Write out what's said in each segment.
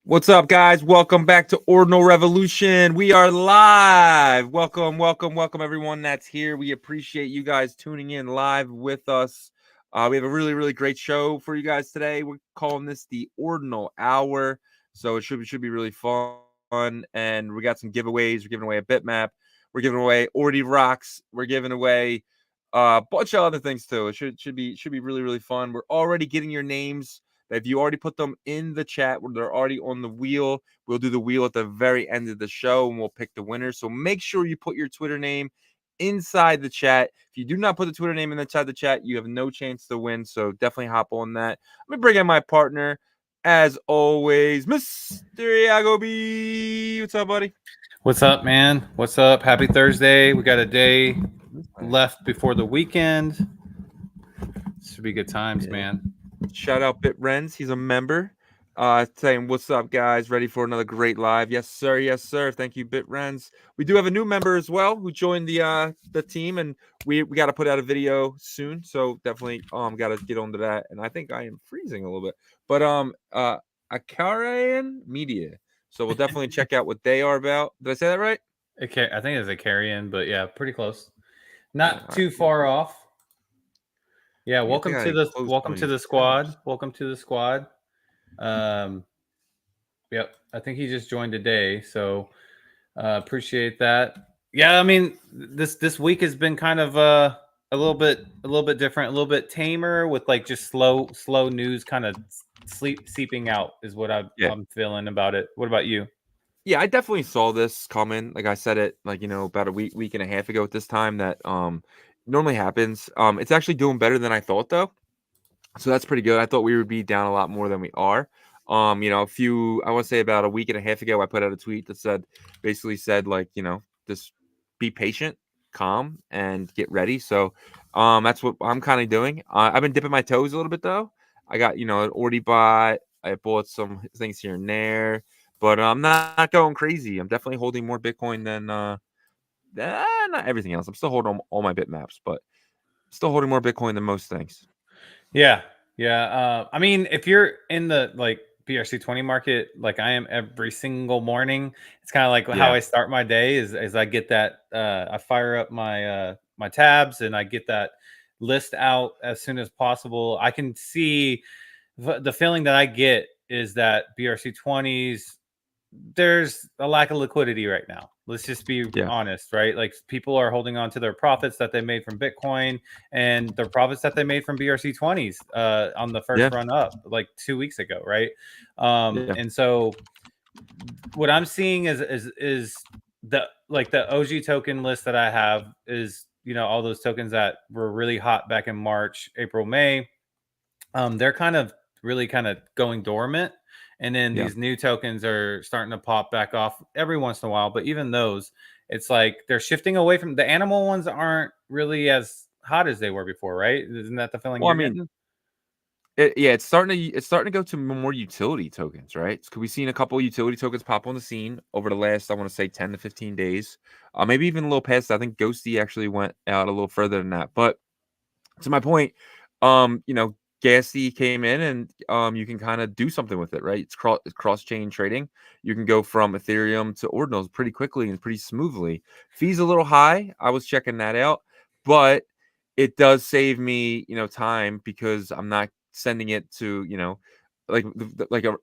What's up, guys? Welcome back to Ordinal Revolution. We are live. Welcome, everyone that's here. We appreciate you guys tuning in live with us. We have a really great show for you guys today. We're calling this the Ordinal Hour, so it should be really fun. And we got some giveaways. We're giving away a bitmap. We're giving away Ordi Rocks. We're giving away a bunch of other things too. It should be really fun. We're already getting your names. If you already put them in the chat, where they're already on the wheel, we'll do the wheel at the very end of the show and we'll pick the winner. So make sure you put your Twitter name inside the chat. If you do not put the Twitter name inside the chat, you have no chance to win. So definitely hop on that. Let me bring in my partner, as always, Mr. Yagobi. What's up, buddy? What's up, man? What's up? Happy Thursday. We got a day left before the weekend. Should be good times, man. Shout out BitRens. He's a member. Saying what's up, guys? Ready for another great live? Yes, sir. Yes, sir. Thank you, BitRens. We do have a new member as well who joined the team, and we got to put out a video soon. So definitely got to get onto that. And I think I am freezing a little bit, but Akarian Media. So we'll definitely check out what they are about. Did I say that right? Okay, I think it's a carry-in, but yeah, pretty close. Not too far off. Yeah, welcome to the squad. Welcome to the squad. Yep, I think he just joined today, so appreciate that. Yeah, I mean this week has been kind of a little bit different, a little bit tamer with like just slow news kind of seeping out is what I'm feeling about it. What about you? Yeah, I definitely saw this coming. Like I said it, like, about a week and a half ago at this time that normally happens. It's actually doing better than I thought though. So that's pretty good. I thought we would be down a lot more than we are. I want to say about a week and a half ago, I put out a tweet that basically said like, just be patient, calm, and get ready. So that's what I'm kind of doing. I've been dipping my toes a little bit though. I got, an Ordi bot. I bought some things here and there, but I'm not going crazy. I'm definitely holding more Bitcoin than not everything else. I'm still holding all my bitmaps, but still holding more Bitcoin than most things. Yeah. I mean, if you're in the like BRC20 market, like I am every single morning, it's kind of like how I start my day is I get that I fire up my my tabs and I get that list out as soon as possible. I can see the feeling that I get is that BRC20s, there's a lack of liquidity right now. Let's just be honest, right? Like people are holding on to their profits that they made from Bitcoin and the profits that they made from BRC20s on the first run up like 2 weeks ago, right? And so what I'm seeing is the OG token list that I have is, all those tokens that were really hot back in March, April, May. They're kind of going dormant. And then these new tokens are starting to pop back off every once in a while. But even those, it's like they're shifting away from the animal ones aren't really as hot as they were before, right? Isn't that the feeling you're getting? It's starting to go to more utility tokens, right? Because we've seen a couple of utility tokens pop on the scene over the last, I want to say, 10 to 15 days. Maybe even a little past. I think Ghosty actually went out a little further than that. But to my point, Gassy came in and you can kind of do something with it, right? It's cross chain trading. You can go from Ethereum to Ordinals pretty quickly and pretty smoothly. Fees a little high. I was checking that out, but it does save me, time because I'm not sending it to, like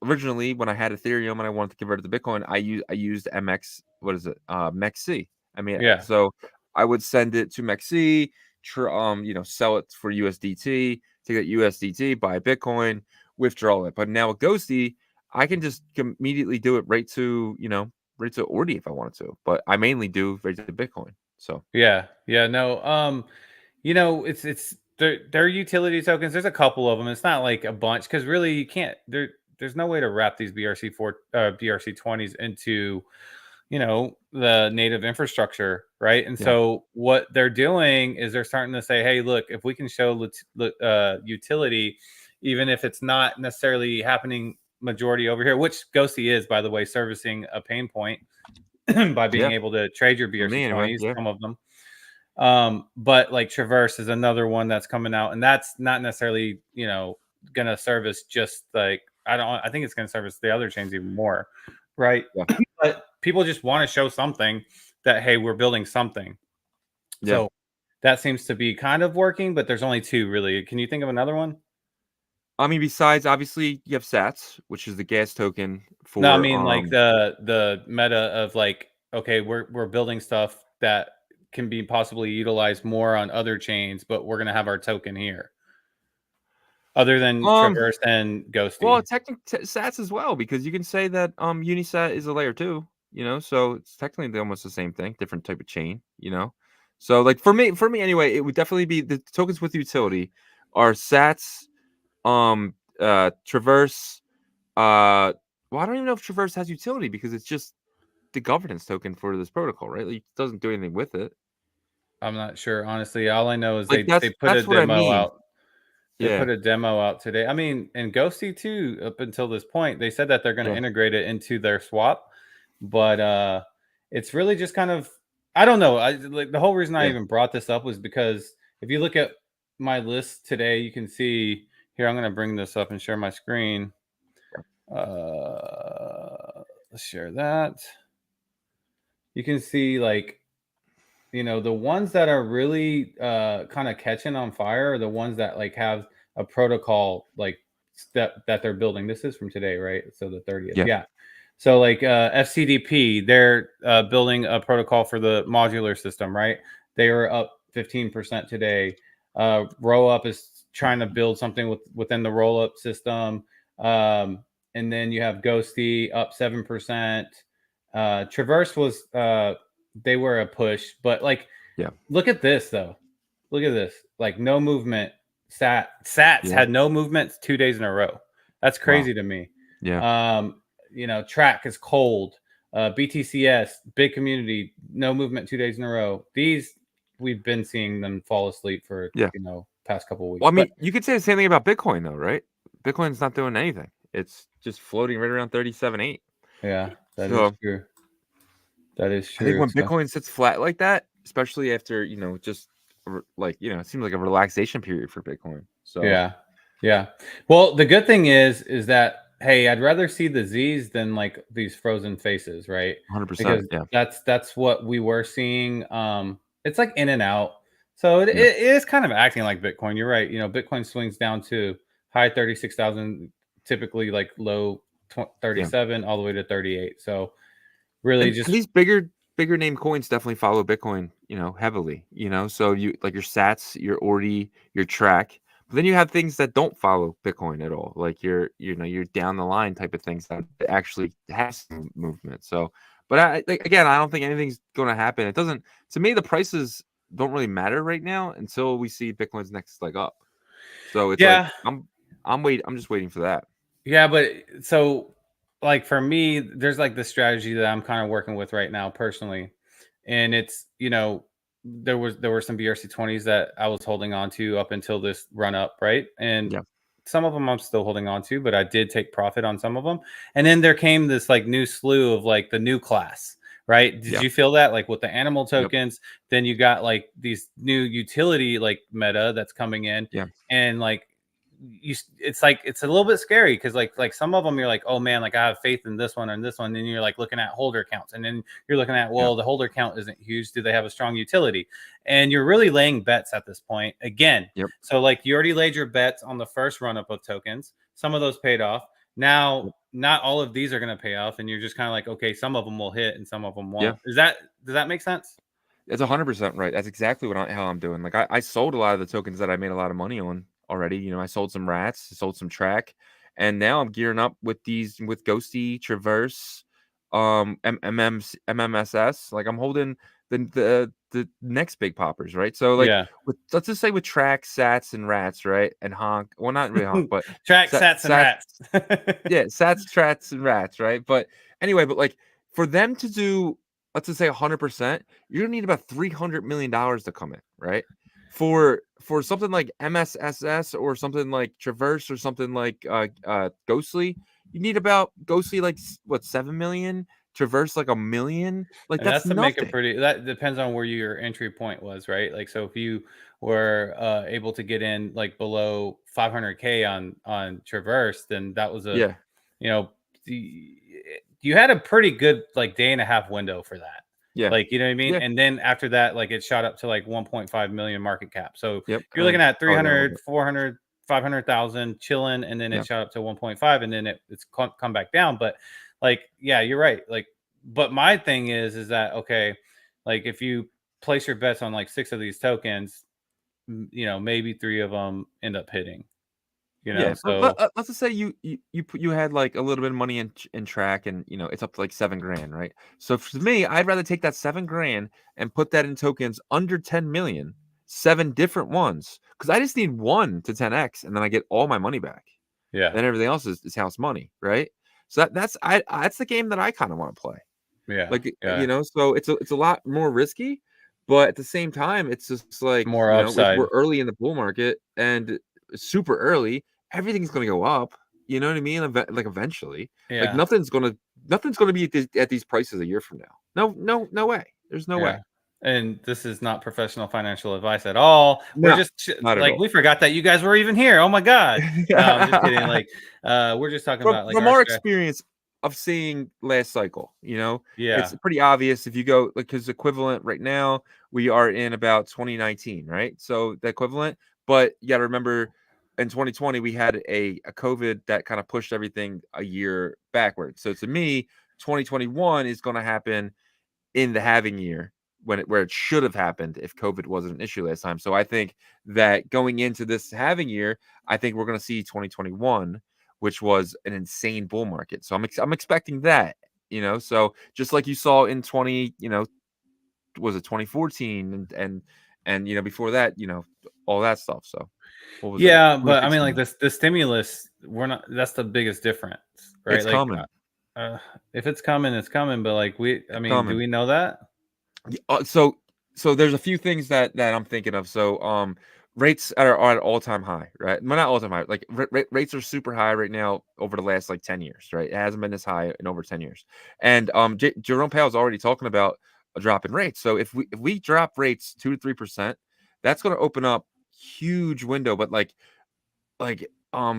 originally when I had Ethereum and I wanted to convert it to Bitcoin, I used MX. What is it? MEXC. I mean, so I would send it to MEXC. Sell it for USDT, take that USDT, buy Bitcoin, withdraw it. But now with Ghosty, I can just immediately do it right to Ordi if I wanted to. But I mainly do right to Bitcoin. So no. It's they're utility tokens. There's a couple of them. It's not like a bunch because really you can't. There's no way to wrap these BRC20s into the native infrastructure, right? And so what they're doing is they're starting to say, hey, look, if we can show utility, even if it's not necessarily happening majority over here, which Ghosty is, by the way, servicing a pain point by being able to trade your BRC20s, some of them. But like Traverse is another one that's coming out, and that's not necessarily gonna service just like I think it's going to service the other chains even more, right? Yeah. But people just want to show something that, hey, we're building something. Yeah. So that seems to be kind of working, but there's only two really. Can you think of another one? I mean, besides obviously you have Sats, which is the gas token No, I for mean like the meta of like, okay, we're building stuff that can be possibly utilized more on other chains, but we're gonna have our token here. Other than um Traverse and well, Ghosty. technically Sats as well, because you can say that Unisat is a layer 2, so it's technically almost the same thing, different type of chain. So like for me anyway, it would definitely be the tokens with utility are Sats, Traverse, well, I don't even know if Traverse has utility because it's just the governance token for this protocol, right? Like, it doesn't do anything with it. I'm not sure, honestly. All I know is Like they put a that's what I demo mean. out. They Yeah. put a demo out today. I mean, and Ghosty too, up until this point, they said that they're gonna Yeah. integrate it into their swap, but it's really just kind of, I don't know. I like the whole reason I Yeah. even brought this up was because if you look at my list today, you can see here, I'm gonna bring this up and share my screen. Let's share that. You can see like, the ones that are really kind of catching on fire are the ones that like have a protocol like step that they're building. This is from today, right? So the 30th. Yeah. Yeah. So like FCDP, they're building a protocol for the modular system, right? They were up 15% today. Roll up is trying to build something within the roll up system. And then you have Ghosty up 7%. Traverse was they were a push, but like Yeah. look at this though. Look at this. Like no movement. Sats Yeah. had no movements 2 days in a row. That's Wow. crazy to me. Yeah. Track is cold. BTCS, big community, no movement 2 days in a row. These we've been seeing them fall asleep for Yeah. past couple of Well, weeks. I But mean, you could say the same thing about Bitcoin though, right? Bitcoin's not doing anything. It's just floating right around 37.8. yeah, that is So true. That is I think true. when So Bitcoin sits flat like that, especially after, just it seems like a relaxation period for Bitcoin. So yeah. Yeah. Well, the good thing is that hey, I'd rather see the Z's than like these frozen faces, right? 100%. Because Yeah. that's what we were seeing. It's like in and out. So it, Yeah. it is kind of acting like Bitcoin. You're right. Bitcoin swings down to high 36,000, typically like low Yeah. 37 all the way to 38. So really And just these bigger name coins definitely follow Bitcoin, heavily, So you like your Sats, your Ordi, your Track. But then you have things that don't follow Bitcoin at all, like your down the line type of things that actually has some movement. So, but again, I don't think anything's going to happen. It doesn't. To me, the prices don't really matter right now until we see Bitcoin's next leg up. So it's like yeah. I'm just waiting for that. Yeah, but so like for me, there's like the strategy that I'm kind of working with right now personally. And it's, there were some BRC20s that I was holding on to up until this run up, right? And Yeah. some of them I'm still holding on to, but I did take profit on some of them. And then there came this like new slew of like the new class, right? Did Yeah. you feel that like with the animal Yep. tokens? Then you got like these new utility like meta that's coming in, Yeah. and like it's like it's a little bit scary because like some of them you're like, oh man, like I have faith in this one and this one. Then you're like looking at holder counts, and then you're looking at, Yeah. well, the holder count isn't huge. Do they have a strong utility? And you're really laying bets at this point again. Yep. So like you already laid your bets on the first run up of tokens. Some of those paid off. Now Yep. not all of these are going to pay off, and you're just kind of like, okay, some of them will hit and some of them Yeah. won't. Does that make sense? It's 100% right. That's exactly how I'm doing. Like I sold a lot of the tokens that I made a lot of money on already. I sold some rats, sold some track, and now I'm gearing up with Ghosty, Traverse, MMSS. Like I'm holding the next big poppers, right? So like Yeah. let's just say with track, Sats, and rats, right? And Honk. Well, not really Honk, but Track sats and Sats, rats. yeah, Sats, Trats, and Rats, right? But anyway, but like for them to do, let's just say 100%, you're gonna need about $300 million to come in, right? For something like MSSS or something like Traverse or something like Ghostly, you need about Ghostly like what 7 million, Traverse like 1 million. Like And that's that's to make a nothing. pretty, that depends on where your entry point was, right? Like, so if you were able to get in like below 500K on Traverse, then that was a Yeah, you know, you had a pretty good like day and a half window for that. Yeah. Like, you know what I mean? Yeah. And then after that, like it shot up to like 1.5 million market cap. So Yep. you're And looking then at fell down a little 300, bit. 400, 500,000 chilling. And then Yeah. it shot up to 1.5 and then it's come back down. But like, yeah, you're right. Like, but my thing is that, okay, like if you place your bets on like 6 of these tokens, you know, maybe 3 of them end up hitting, you know? Yeah, but So let's just say you had like a little bit of money in track, and it's up to like 7 grand, right? So for me, I'd rather take that 7 grand and put that in tokens under 10 million, 7 different ones, because I just need one to 10x, and then I get all my money back. yeah, Then everything else is house money, right? So that's the game that I kind of want to play. yeah, Like, yeah. so it's a lot more risky, but at the same time, it's just like, More we're upside. early in the bull market and super early. Everything's gonna go up. You know what I mean? Like eventually, like Yeah. nothing's gonna be at these prices a year from now. No way. There's no way. Yeah. And this is not professional financial advice at all. We're No, just not at like all. we forgot that you guys were even here. Oh my god. No, I'm just kidding. Like we're just talking from about like from our our strat. experience of seeing last cycle, Yeah. it's pretty obvious if you go, like, because equivalent right now we are in about 2019, right? So the equivalent, but you got to remember in 2020 we had a COVID that kind of pushed everything a year backwards. So to me, 2021 is going to happen in the halving year where it should have happened if COVID wasn't an issue last time. So I think that going into this halving year, I think we're going to see 2021, which was an insane bull market. So I'm expecting that, So just like you saw in 20, was it 2014 and before that, all that stuff. So what was it? Yeah, but I mean like 2016. this the stimulus, we're not that's the biggest difference, right? It's Like coming. if it's coming, it's coming, but like I It's mean, do coming. we know that? So there's a few things that I'm thinking of. So rates are at all-time high, right? Well, not all-time high. Like rates are super high right now over the last like 10 years, right? It hasn't been this high in over 10 years. And Jerome Powell's already talking about a drop in rates. So if we drop rates 2 to 3%, that's going to open up huge window. But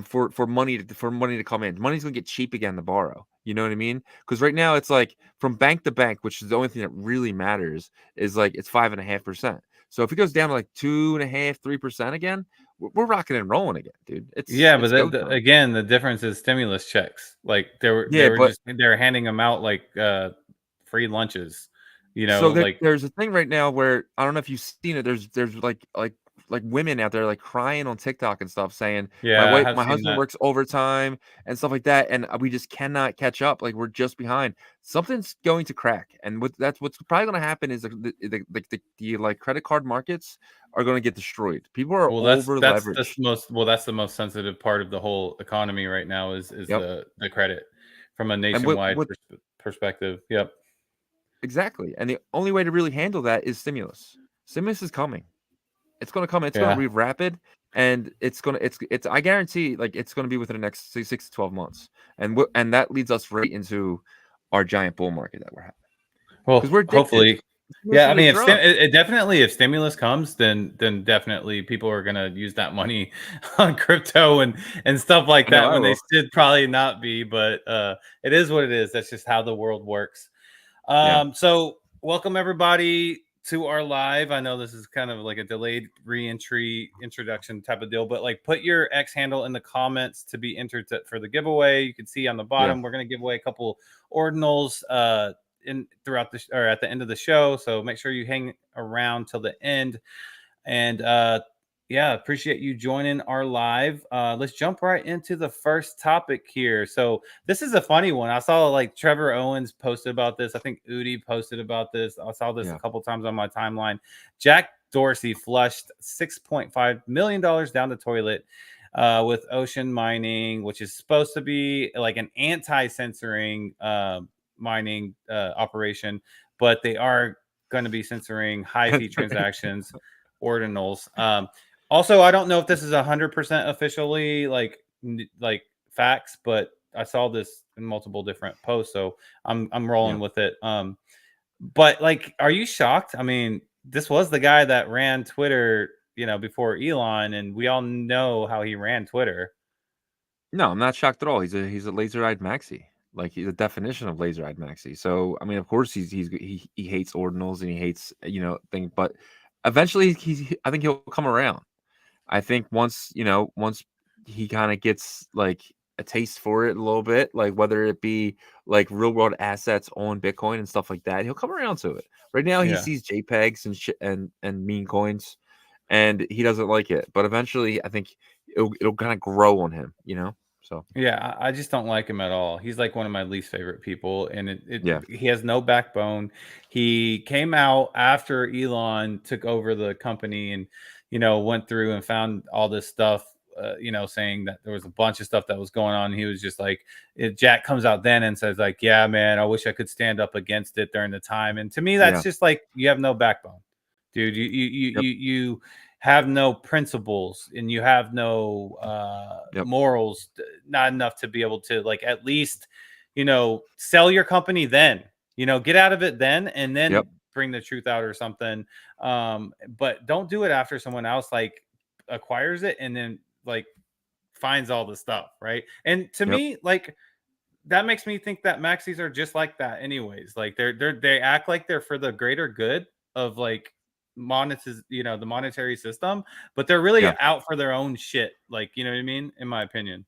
for money to come in, money's gonna get cheap again to borrow. You know what I mean? Because right now it's like from bank to bank, which is the only thing that really matters, is like it's 5.5%. So if it goes down to like 2.5, 3% again, we're rocking and rolling again, dude. It's Yeah, but it's go time. again, the difference is stimulus checks. Like they Yeah, were but just they were handing them out like free lunches, you so know, like there's a thing right now where I don't know if you've seen it. There's like women out there like crying on TikTok and stuff, saying yeah, I have my seen husband that. works overtime and stuff like that, and we just cannot catch up. Like we're just behind. Something's going to crack, and what's probably going to happen is the like credit card markets are going to get destroyed. People are Well, over that's leveraged. that's the most sensitive part of the whole economy right now is Yep. the credit from a And nationwide what perspective. Yep. exactly? And the only way to really handle that is stimulus. Stimulus is coming. It's gonna come. It's gonna Yeah. be rapid, and it's. I guarantee, like it's gonna be within the next 6 to 12 months, and that leads us right into our giant bull market that we're having because Well, we're addicted. hopefully. Stimulus Yeah, I is a mean, drug. definitely if stimulus comes, then definitely people are gonna use that money on crypto and stuff like I know that I when they will. should probably not be. But it is what it is. That's just how the world works. Yeah, So welcome everybody to our live. I know this is kind of like a delayed re-entry introduction type of deal, but like put your X handle in the comments to be entered for the giveaway. You can see on the yeah. bottom, we're going to give away a couple ordinals in throughout the or at the end of the show. So make sure you hang around till the end. And yeah, appreciate you joining our live. Let's jump right into the first topic here. So this is a funny one. I saw like Trevor Owens posted about this. I think Udi posted about this. I saw this a Yeah. couple times on my timeline. Jack Dorsey flushed $6.5 million down the toilet with Ocean Mining, which is supposed to be like an anti-censoring mining operation, but they are going to be censoring high fee transactions, ordinals. Also, I don't know if this is 100% officially like facts, but I saw this in multiple different posts, so I'm Yeah. rolling with it. But like, are you shocked? I mean, this was the guy that ran Twitter, before Elon, and we all know how he ran Twitter. No, I'm not shocked at all. He's a laser-eyed maxi. Like, he's a definition of laser-eyed maxi. So, I mean, of course, he hates ordinals and he hates, thing. But eventually, I think he'll come around. I think once he kind of gets like a taste for it a little bit, like whether it be like real world assets on Bitcoin and stuff like that, he'll come around to it. Right now, he Yeah. sees JPEGs and shit and meme coins, and he doesn't like it. But eventually, I think it'll kind of grow on him. So Yeah, I just don't like him at all. He's like one of my least favorite people, and yeah, he has no backbone. He came out after Elon took over the company, and went through and found all this stuff. Saying that there was a bunch of stuff that was going on. He was just like, Jack comes out then and says like, "Yeah, man, I wish I could stand up against it during the time." And to me, that's yeah, just like you have no backbone, dude. yep, You have no principles and you have no yep, morals, not enough to be able to like at least sell your company, then get out of it then, and yep, then bring the truth out or something. But don't do it after someone else like acquires it and then like finds all the stuff, right? And to yep, me, like, that makes me think that maxis are just like that anyways. Like they act like they're for the greater good of like the monetary system, but they're really yeah. out for their own shit. Like, you know what I mean? In my opinion.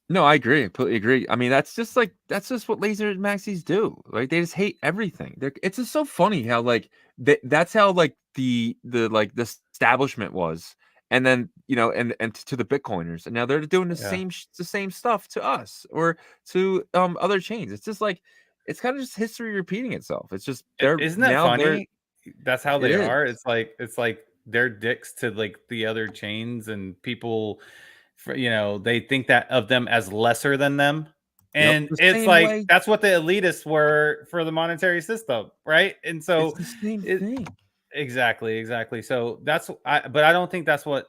No, I agree. Completely agree. I mean, that's just what laser maxis do. Like they just hate everything. It's just so funny how like that's how like the establishment was, and then and to the Bitcoiners, and now they're doing Yeah. the same stuff to us or to other chains. It's just like it's kind of just history repeating itself. It's just Isn't that they're funny? That's how it they is. are. It's like they're dicks to like the other chains, and people they think that of them as lesser than them. Yep, And the it's same like way. that's what the elitists were for the monetary system, right? And It's so the same it thing. exactly, exactly. So but I don't think that's what,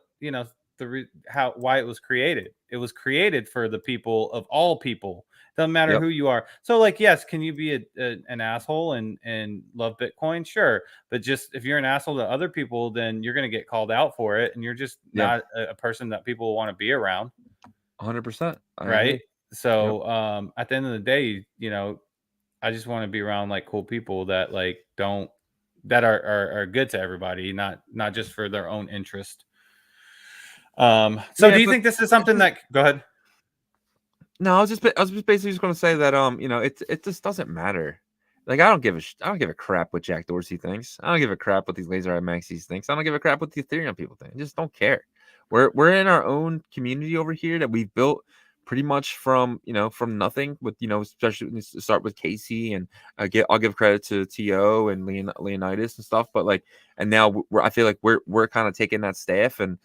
how why it was created. It was created for the people of all people. Doesn't matter Yep, who you are. So like, yes, can you be an asshole and love Bitcoin? Sure. But just if you're an asshole to other people, then you're going to get called out for it, and you're just yeah, not a person that people want to be around, 100%. I right? agree. Yep. So at the end of the day, I just want to be around like cool people that like don't that are good to everybody, not just for their own interest. So Yeah, do you but think this is it something doesn't. that go ahead? No, I was just basically just gonna say that it just doesn't matter. Like I don't give a crap what Jack Dorsey thinks. I don't give a crap what these laser eye maxis thinks. I don't give a crap what the Ethereum people think. I just don't care. We're in our own community over here that we've built pretty much from nothing with especially when you start with Casey and I'll give credit to To and Leonidas and stuff, but like and now I feel like we're kind of taking that staff and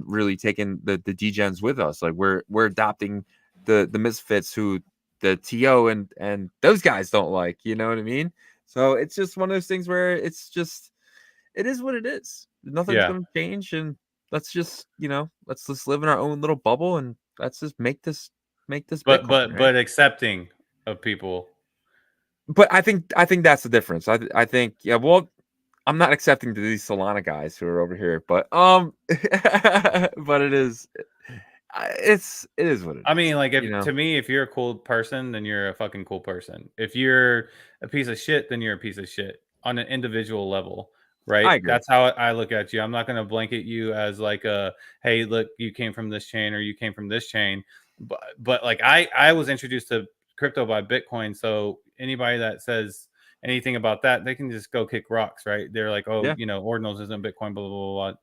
really taking the degens with us. Like we're adopting the misfits who the TO and those guys don't like, you know what I mean? So it's just one of those things where it is what it is. Nothing's Yeah, gonna change and let's just live in our own little bubble and let's just make this Bitcoin, right? but accepting of people. But I think that's the difference. I think yeah, well, I'm not accepting to these Solana guys who are over here, but but it is what it I is. mean, like, You if know, to me, if you're a cool person, then you're a fucking cool person. If you're a piece of shit, then you're a piece of shit on an individual level, right? I agree. That's how I look at you. I'm not going to blanket you as like a, hey, look, you came from this chain or you came from this chain. But like I was introduced to crypto by Bitcoin, so anybody that says anything about that, they can just go kick rocks, right? They're like, oh, Yeah. Ordinals isn't Bitcoin, blah blah blah blah.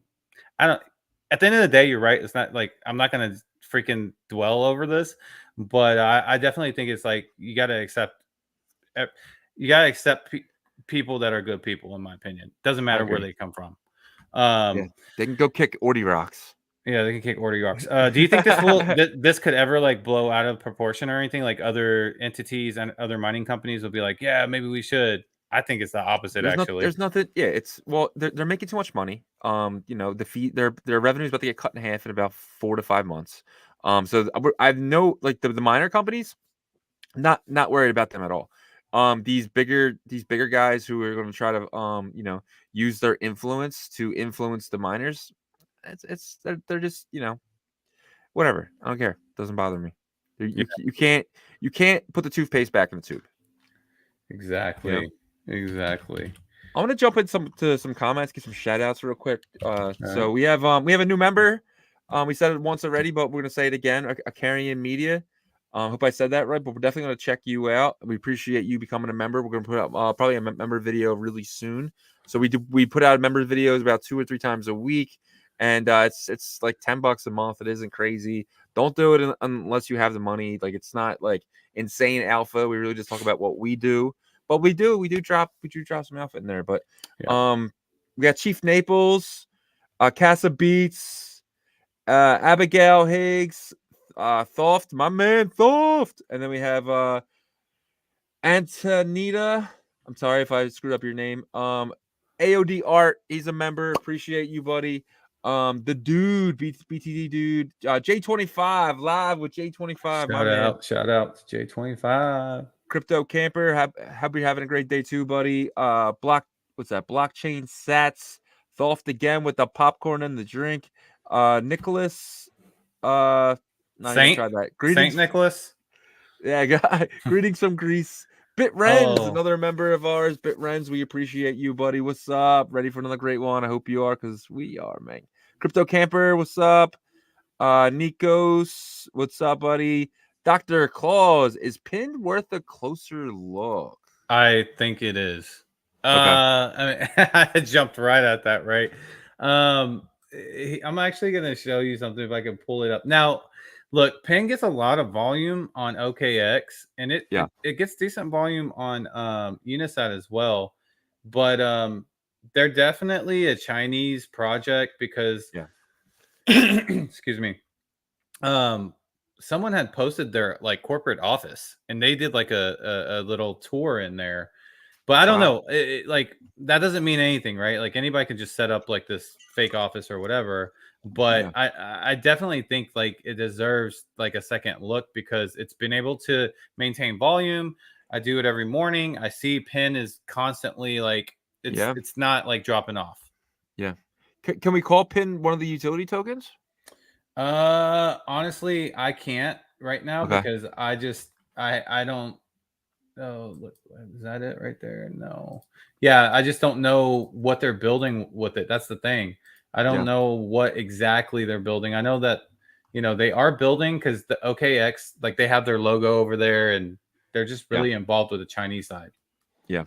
I don't. At the end of the day, you're right. It's not like I'm not gonna freaking dwell over this, but I definitely think it's like you got to accept. You got to accept people that are good people, in my opinion. Doesn't I matter where agree. they come from. Yeah, Um, they can go kick Orty rocks. yeah, they can kick order yarks. Do you think this could ever like blow out of proportion or anything? Like other entities and other mining companies will be like, yeah, maybe we should. I think it's the opposite, actually. There's nothing. Yeah, it's well, they're making too much money. The fee their revenue is about to get cut in half in about 4 to 5 months. So I've no like the minor companies, not worried about them at all. These bigger guys who are going to try to use their influence to influence the miners. They're just Whatever. I don't care. Doesn't bother me. You can't put the toothpaste back in the tube. Exactly. Exactly. I want to jump in some comments, get some shout outs real quick. So Right. we have a new member. We said it once already, but we're gonna say it again. A Carrion Media. Hope I said that right, but we're definitely gonna check you out. We appreciate you becoming a member. We're gonna put up probably a member video really soon. So we put out member videos about 2 or 3 times a week, and it's like $10 a month. It isn't crazy. Don't do it unless you have the money. Like it's not like insane alpha. We really just talk about what we do. But we do drop some alpha in there. But Yeah. we got Chief Naples, Casa Beats, Abigail Higgs, Thoft, my man Thoft, and then we have Antonita. I'm sorry if I screwed up your name. AOD Art, he's a member. Appreciate you, buddy. The dude, BTD dude, J25 live with J25, my man. Shout out to J25. Crypto Camper, hope you're having a great day too, buddy. What's that? Blockchain Sats, Thoft again with the popcorn and the drink. Nicholas, not even try that. Greetings, Saint Nicholas. yeah, greetings from Greece. Bitrenz, Oh, another member of ours. Bitrenz, we appreciate you, buddy. What's up? Ready for another great one? I hope you are, because we are, man. Crypto Camper, what's up? Nikos, what's up, buddy? Dr. Claus, is Pinned worth a closer look? I think it is. Okay. I mean, I jumped right at that, right? I'm actually going to show you something if I can pull it up. Now, look, Penn gets a lot of volume on OKX, and Yeah. it gets decent volume on Unisat as well. But they're definitely a Chinese project because, Yeah. excuse me, someone had posted their like corporate office, and they did like a little tour in there. But I don't Wow. know. Like that doesn't mean anything, right? Like anybody can just set up like this fake office or whatever. But Yeah. I definitely think like it deserves like a second look because it's been able to maintain volume. I do it every morning. I see Pin is constantly like Yeah. it's not like dropping off. Yeah. Can we call Pin one of the utility tokens? Honestly, I can't right now Okay. because I don't. Oh, look, is that it right there? No. Yeah, I just don't know what they're building with it. That's the thing. I don't Yeah. know what exactly they're building. I know that, they are building because the OKX, like they have their logo over there and they're just Yeah. really involved with the Chinese side. Yeah.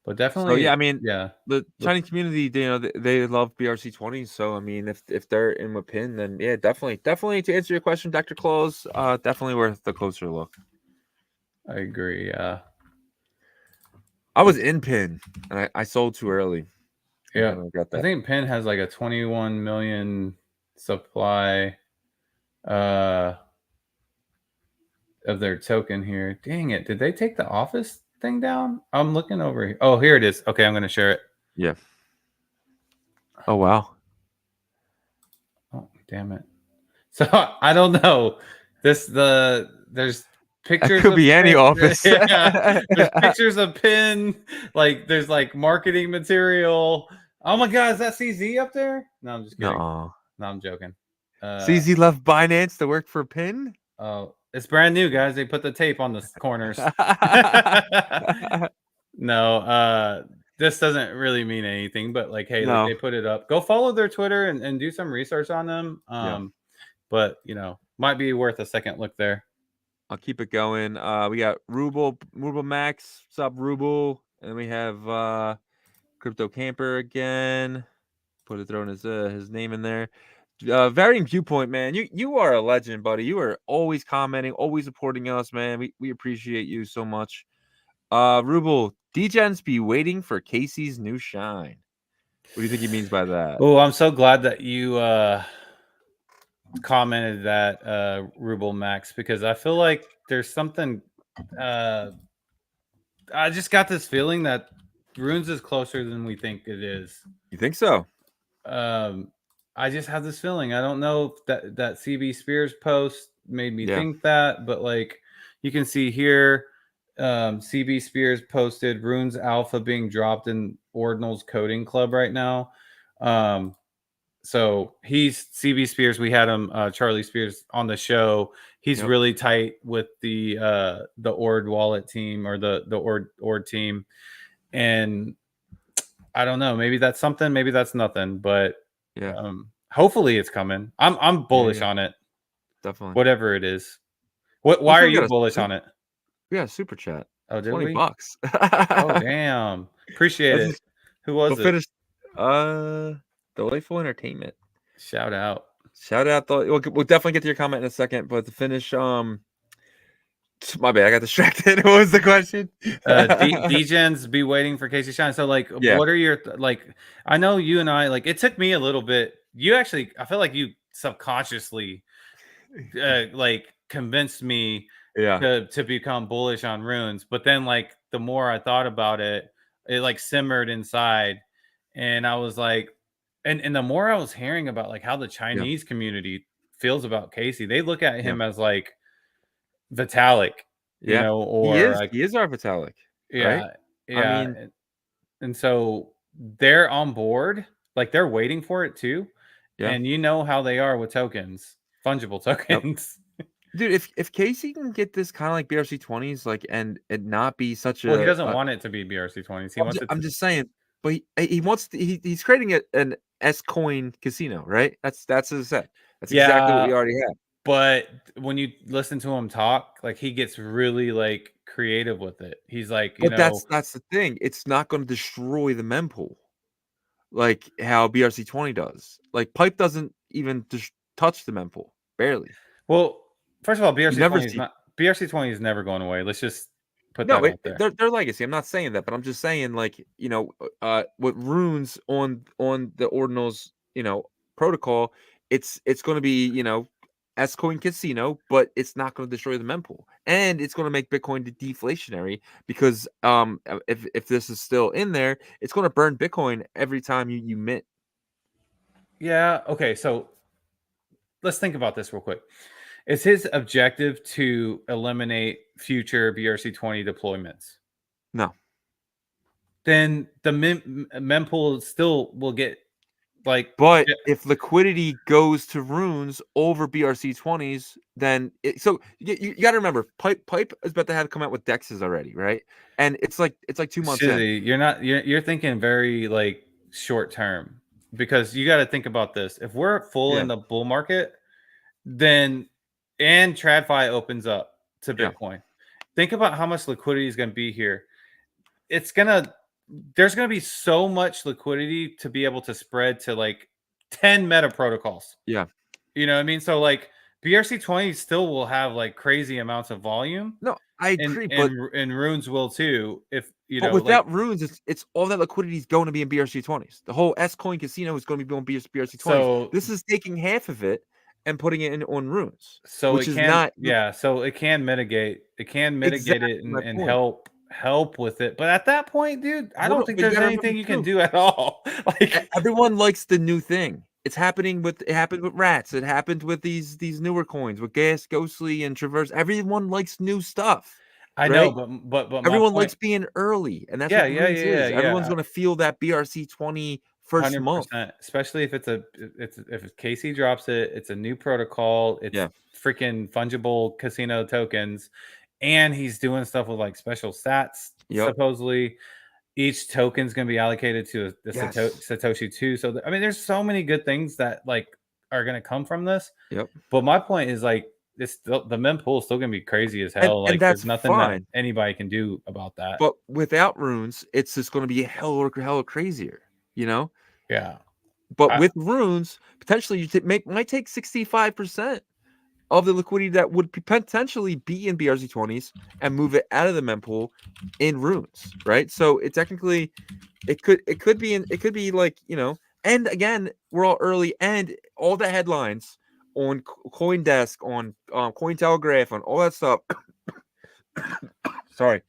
But So yeah, definitely, I mean, yeah. the Chinese community, they love BRC20. So I mean, if they're in with Pin, then yeah, definitely to answer your question, Dr. Claus, definitely worth the closer look. I agree. Yeah. I was in Pin and I sold too early. Yeah. I got I that. think Penn has like a 21 million supply of their token here. Dang it. Did they take the office thing down? I'm looking over here. Oh, here it is. Okay, I'm going to share it. Yeah. Oh wow. Oh, damn it. So I don't know. There's That pictures could of be any Penn. office. Yeah, there's pictures of Penn. Like there's like marketing material. Oh my god, is that CZ up there? No, I'm just kidding. No. No, I'm joking. CZ left Binance to work for Pin. Oh, it's brand new, guys. They put the tape on the corners. No, this doesn't really mean anything, but like, hey, look, No. they put it up. Go follow their Twitter and do some research on them. Yeah. But might be worth a second look there. I'll keep it going. We got Ruble Max, sub Ruble, and we have Crypto Camper again. Throwing his name in there. Varying viewpoint, man. You are a legend, buddy. You are always commenting, always supporting us, man. We appreciate you so much. Ruble, Degens be waiting for Casey's new shine. What do you think he means by that? Oh, I'm so glad that you commented that, Ruble Max, because I feel like there's something. I just got this feeling that Runes is closer than we think it is. You think so? I just have this feeling. I don't know if that CB Spears post made me Yeah. think that, but like you can see here, CB Spears posted Runes Alpha being dropped in Ordinal's coding club right now. So he's CB Spears. We had him, Charlie Spears, on the show. He's Yep. really tight with the Ord wallet team, or the Ord team. And I don't know, maybe that's something, maybe that's nothing, but Yeah. hopefully it's coming. I'm Yeah. bullish Yeah. on it, Definitely. whatever it is. Why are Hopefully you bullish on it? we got a super chat. Oh, did we? $20. Oh, damn. Appreciate That's it. just Who we'll was it? finish. Delightful entertainment. Shout out. Shout out. We'll definitely get to your comment in a second, but to finish, my bad, I got distracted. What was the question? Degens be waiting for Casey Shine. So, like, Yeah. what are your like? I know you and I, like, it took me a little bit. You actually, I feel like you subconsciously like convinced me Yeah. to become bullish on runes. But then, like, the more I thought about it, it like simmered inside, and I was like, and the more I was hearing about like how the Yeah. Chinese community feels about Casey, they look at Yeah. him as like Vitalik, you Yeah. know, He or is. like, He is our Vitalik, right? yeah, I yeah. mean, And so they're on board, like they're waiting for it too. yeah. And you know how they are with tokens, fungible Yep. tokens. Dude, if Casey can get this kind of like BRC20s, like, and it not be such Well, he a, doesn't want it to be BRC20s. He wants it I'm to. just saying, but he wants to, he's creating an S coin casino, right? That's what it said. That's exactly what Yeah, we already have. but when you listen to him talk, like he gets really like creative with it. He's like, you But know, that's the thing. It's not going to destroy the mempool like how BRC20 does. Like Pipe doesn't even touch the mempool, barely. well, first of all, You never BRC20 is see. not BRC20 is never going away. Let's just put No, that out there. they're legacy. I'm not saying that, but I'm just saying, like, with runes on the Ordinals, protocol, it's going to be, S coin casino, but it's not going to destroy the mempool, and it's going to make Bitcoin deflationary because if this is still in there, it's going to burn Bitcoin every time you mint. Yeah. Okay. So let's think about this real quick. Is his objective to eliminate future BRC20 deployments? No, Then the mempool still will get like, but if liquidity goes to runes over BRC20s, then so you got to remember, Pipe is about to have come out with dexes already, right? And it's like 2 months in. Shizzy, you're thinking very like short term, because you got to think about this. If we're full Yeah, in the bull market, then and TradFi opens up to yeah, Bitcoin. Think about how much liquidity is going to be here. It's gonna There's gonna be so much liquidity to be able to spread to like 10 meta protocols. yeah. You know what I mean? So like BRC20 still will have like crazy amounts of volume, No, I and agree, and runes will too. If you but know, like, without runes, it's all that liquidity is going to be in BRC20s. The whole S coin casino is going to be on BRC20s. so This is taking half of it and putting it in on runes, so which it is can, not yeah, so it can mitigate exactly it, my and point. help with it. But at that point, dude, I don't think But you there's got to remember anything you can too. do at all. Like, Everyone likes the new thing. It happened with rats. It happened with these newer coins with gas, ghostly, and traverse. Everyone likes new stuff, I know, right? but my Everyone point, likes being early, and that's yeah, what yeah, runes yeah, yeah, is. Everyone's yeah. gonna feel that BRC20 first month. 100%, especially if if Casey drops it, it's a new protocol, it's Yeah. freaking fungible casino tokens, and he's doing stuff with like special sats. Yep. Supposedly, each token's going to be allocated to the Yes. Satoshi too. So I mean, there's so many good things that like are going to come from this. Yep. But my point is, like, it's still, the mempool is still going to be crazy as And hell. and Like, that's there's nothing that fine. anybody can do about that. But without runes, it's just gonna be hella crazier, you know? Yeah. But I, with runes, potentially you might take 65% of the liquidity that would potentially be in BRC20s and move it out of the mempool in runes, right? So it technically it could be like, and again, we're all early, and all the headlines on CoinDesk, on Cointelegraph, on all that stuff. Sorry,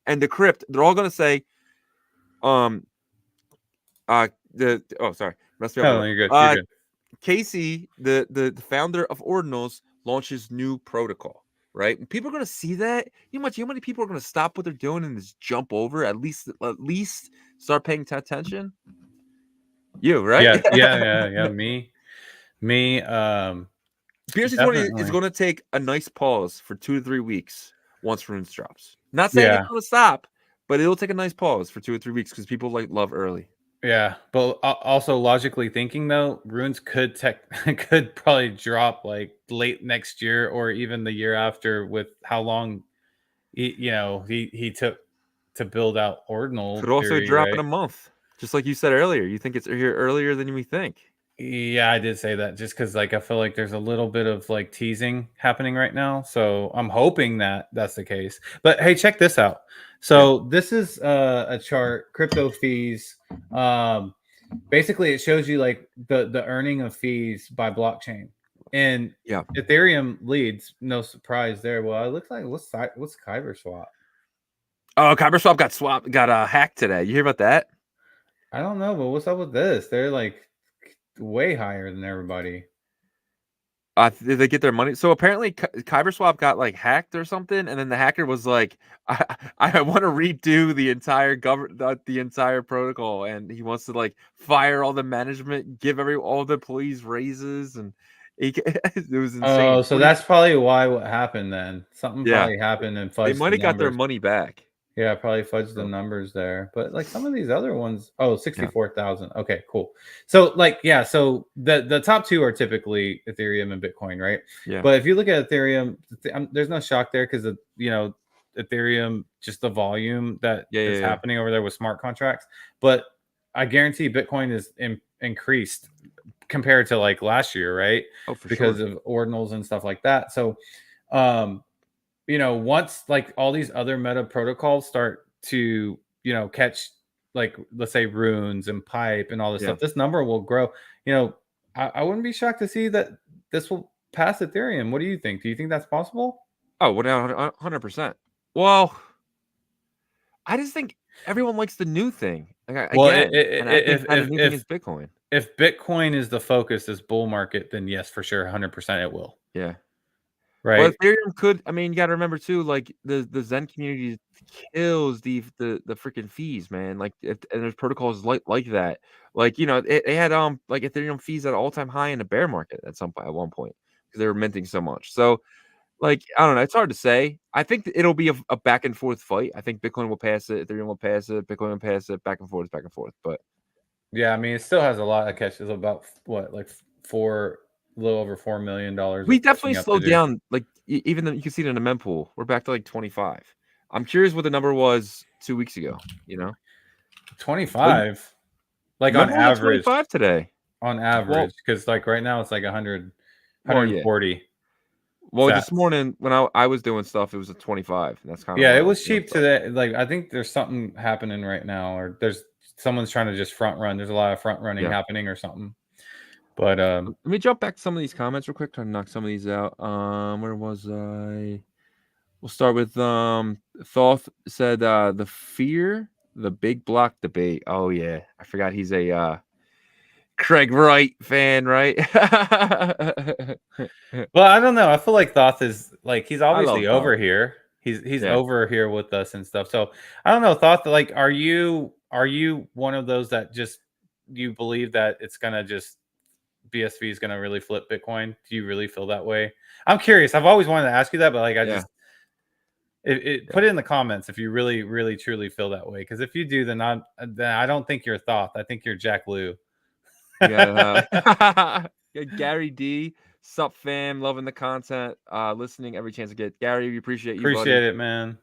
and the crypt, they're all gonna say, um, sorry, messed me up a no, little. you're good. You're good. Casey, the founder of Ordinals, launches new protocol. Right, and people are gonna see that. How many people are gonna stop what they're doing and just jump over? At least start paying attention. You, right? Yeah. Me. BRC20 is Definitely. going to take a nice pause for 2 to 3 weeks once runes drops. Not saying it's Yeah. going to stop, but it'll take a nice pause for 2 or 3 weeks because people love early. Yeah, but also logically thinking though, runes could could probably drop like late next year or even the year after with how long he took to build out Could ordinal also theory, drop in right? a month, just like you said earlier. You think it's here earlier than we think. Yeah, I did say that just because like I feel like there's a little bit of like teasing happening right now. So I'm hoping that that's the case. But hey, check this out. Yeah, So this is a chart, crypto fees. Basically it shows you like the earning of fees by blockchain. And yeah. Ethereum leads, no surprise there. Well, it looks like what's Kyber swap? Oh, Kyber Swap got hacked today. You hear about that? I don't know, but what's up with this? They're like way higher than everybody. Did they get their money? So apparently, Kyber Swap got like hacked or something, and then the hacker was like, "I want to redo the entire the entire protocol," and he wants to like fire all the management, give all the employees raises, and it was insane. Oh, so that's probably why what happened then. Something Yeah, probably happened and they fudged might the have got their numbers. money back. Yeah, probably fudged the So, numbers there. But like some of these other ones, oh, yeah, 64,000. Okay, cool. So like yeah, so the top two are typically Ethereum and Bitcoin, right? yeah, But if you look at Ethereum, there's no shock there because of, Ethereum, just the volume that yeah, is yeah, yeah. happening over there with smart contracts. But I guarantee Bitcoin is increased compared to like last year, right? Oh, for Because sure. of ordinals and stuff like that. So um once like all these other meta protocols start to, catch like let's say runes and pipe and all this Yeah. stuff, this number will grow. You know, I wouldn't be shocked to see that this will pass Ethereum. What do you think? Do you think that's possible? Oh, 100%. Well, I just think everyone likes the new thing. Like, Well, and I think that the if new thing is Bitcoin. if Bitcoin is the focus, this bull market, then yes, for sure, 100% it will. Yeah. But Right? Ethereum could, I mean, you gotta remember too, like the Zen community kills the freaking fees, man. Like if and there's protocols like that. Like, they had like Ethereum fees at an all-time high in the bear market at one point because they were minting so much. So like, I don't know, it's hard to say. I think it'll be a back and forth fight. I think Bitcoin will pass it, Ethereum will pass it, Bitcoin will pass it, back and forth, back and forth. But Yeah, I mean, it still has a lot of catches. About what, like a little over $4 million we of definitely catching up to slowed do. down. Like even though you can see it in the mempool, we're back to like 25. I'm curious what the number was 2 weeks ago. Well, 25, like on remember we had average, 25 today. Well, because like right now it's like 100, yeah. 140 Well, this sats. morning when I was doing stuff, it was a 25, and that's kind of Yeah, why it I was was doing cheap stuff. today. Like I think there's something happening right now, or there's someone's trying to just front run. There's a lot of front running Yeah. happening or something. But Let me jump back to some of these comments real quick. Try to knock some of these out. Where was I? We'll start with Thoth said the fear, the big block debate. Oh yeah. I forgot he's a Craig Wright fan, right? well, I don't know. I feel like Thoth is like he's I love obviously Thoth. over here. He's Yeah. over here with us and stuff. So I don't know. Thoth, like, are you one of those that just you believe that it's gonna just BSV is gonna really flip Bitcoin? Do you really feel that way? I'm curious. I've always wanted to ask you that, but like I Yeah. just put Yeah. it in the comments if you really, really, truly feel that way. Because if you do, then I don't think you're Thoth. I think you're Jack Lou. We got Gary D. Sup fam, loving the content, listening every chance I get. Gary, we appreciate you, buddy. Appreciate it, man.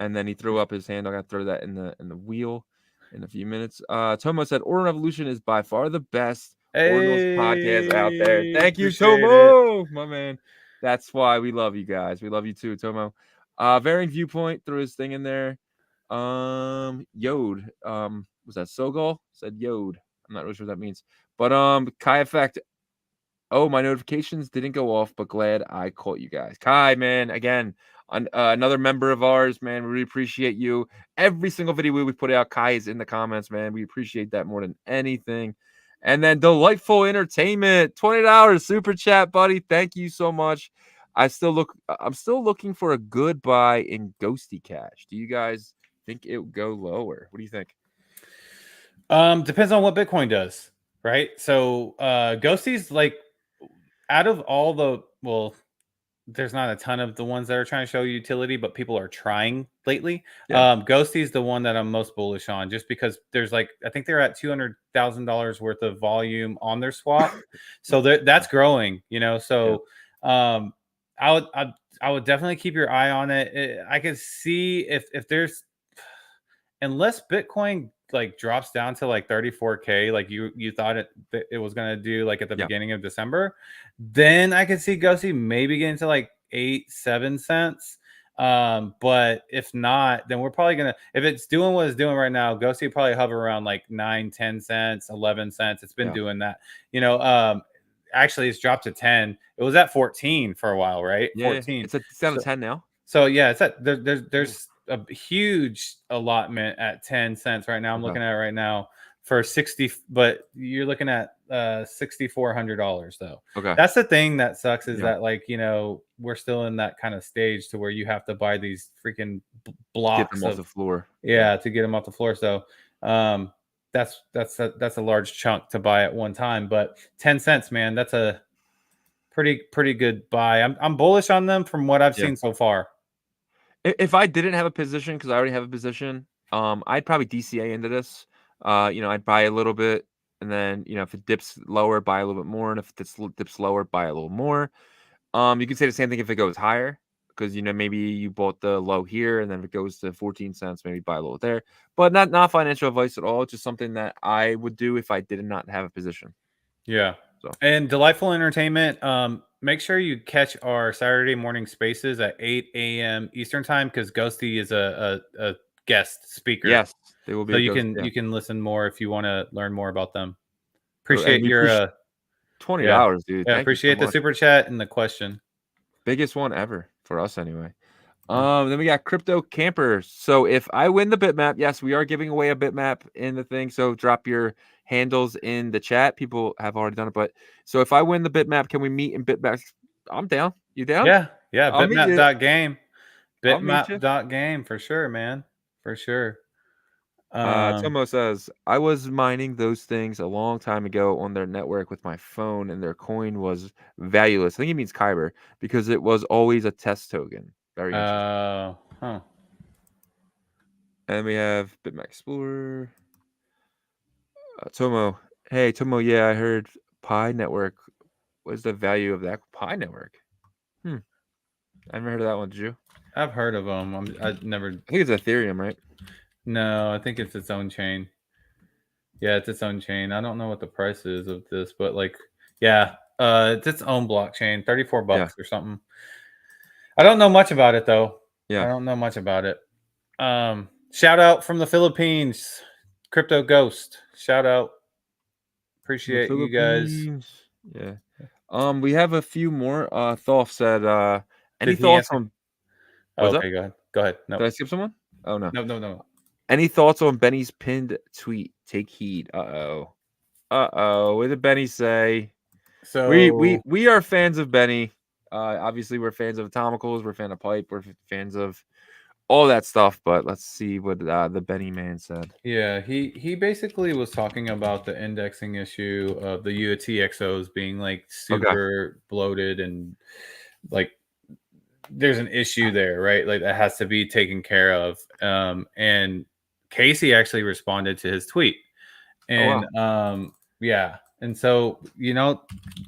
And then he threw up his hand. I gotta throw that in the wheel in a few minutes. Tomo said Ordinal Evolution is by far the best Ordinals podcast out there. Hey, Thank you, appreciate it. Tomo, my man. That's why we love you guys. We love you too, Tomo. Varying viewpoint, threw his thing in there. Yod. Was that Sogol? Said Yod. I'm not really sure what that means. But Kai Effect. Oh, my notifications didn't go off, but glad I caught you guys. Kai, man, again, another member of ours, man. We really appreciate you. Every single video we put out, Kai is in the comments, man. We appreciate that more than anything. And then Delightful Entertainment, $20 super chat, buddy. Thank you so much. I'm still looking for a good buy in Ghosty Cash. Do you guys think it would go lower? What do you think? Depends on what Bitcoin does. right? So Ghosty's like out of all the there's not a ton of the ones that are trying to show utility, but people are trying lately. Yeah. Ghosty's the one that I'm most bullish on, just because there's like I think they're at $200,000 worth of volume on their swap, so that's growing. Yeah. So um, I would definitely keep your eye on it. I could see if there's unless Bitcoin like drops down to like 34K, like you thought it was gonna do like at the Yeah. beginning of December, then I could see Ghosty maybe getting to like 8-7 cents. But if not, then we're probably gonna if it's doing what it's doing right now, Ghosty will probably hover around like 9-10 cents, 11 cents. It's been Yeah. doing that. Actually it's dropped to 10. It was at 14 for a while, right? Yeah. 14. It's down to 10 now. So yeah, it's at Cool. there's a huge allotment at 10 cents right now. I'm Okay. looking at it right now for 60, but you're looking at $6,400 though. Okay. That's the thing that sucks is Yeah. that like, we're still in that kind of stage to where you have to buy these freaking Get blocks them off of the floor. yeah, to get them off the floor. So that's a large chunk to buy at one time, but 10 cents, man, that's a pretty good buy. I'm bullish on them from what I've Yeah. seen so far. If I didn't have a position, because I already have a position, I'd probably DCA into this. I'd buy a little bit, and then if it dips lower, buy a little bit more, and if it dips lower, buy a little more. You could say the same thing if it goes higher, because maybe you bought the low here, and then if it goes to 14 cents, maybe buy a little there. But not financial advice at all. Just something that I would do if I did not have a position. Yeah. So And Delightful Entertainment, make sure you catch our Saturday morning spaces at 8 a.m. Eastern time because Ghosty is a guest speaker. yes, they will be So a you ghost. can Yeah, you can listen more if you want to learn more about them. and Appreciate we your appreciate $20, yeah. dude. Yeah, Thank you so appreciate the much. super chat and the question. Biggest one ever for us, anyway. Yeah. Then we got Crypto Camper. So if I win the bitmap, yes, we are giving away a bitmap in the thing. So drop your handles in the chat. People have already done it, but so if I win the bitmap, can we meet in bitmap? I'm down. You down? Yeah, yeah, I'll meet you. bitmap.game. I'll meet you. Bitmap.game for sure, man. For sure. Um Tomo says I was mining those things a long time ago on their network with my phone, and their coin was valueless. I think he means Kyber because it was always a test token. Very interesting. huh. And we have Bitmap Explorer. Tomo. Hey, Tomo. Yeah, I heard Pi Network. What is the value of that Pi Network? I never heard of that one. Did you? I've heard of them. I've never I think it's Ethereum, right? No, I think it's its own chain. Yeah, it's its own chain. I don't know what the price is of this, but like, yeah, it's its own blockchain, 34 Yeah. bucks or something. I don't know much about it though. I Yeah. don't know much about it. Shout out from the Philippines, Crypto Ghost. Shout out. The Appreciate you guys. Philippines. Yeah. We have a few more. Thoth said, any Did he thoughts answer? on Oh, what's up? okay, go ahead. Go ahead. No, Did I skip someone? Oh no. no. Any thoughts on Benny's pinned tweet? Take heed. Uh-oh. Uh-oh. What did Benny say? So We are fans of Benny. Obviously we're fans of Atomicals, we're fan of Pipe, we're fans of all that stuff, but let's see what the Benny man said. yeah, he basically was talking about the indexing issue of the UTXOs being like Okay. super bloated and like there's an issue there, right? Like that has to be taken care of. And Casey actually responded to his tweet. Oh And yeah. And so,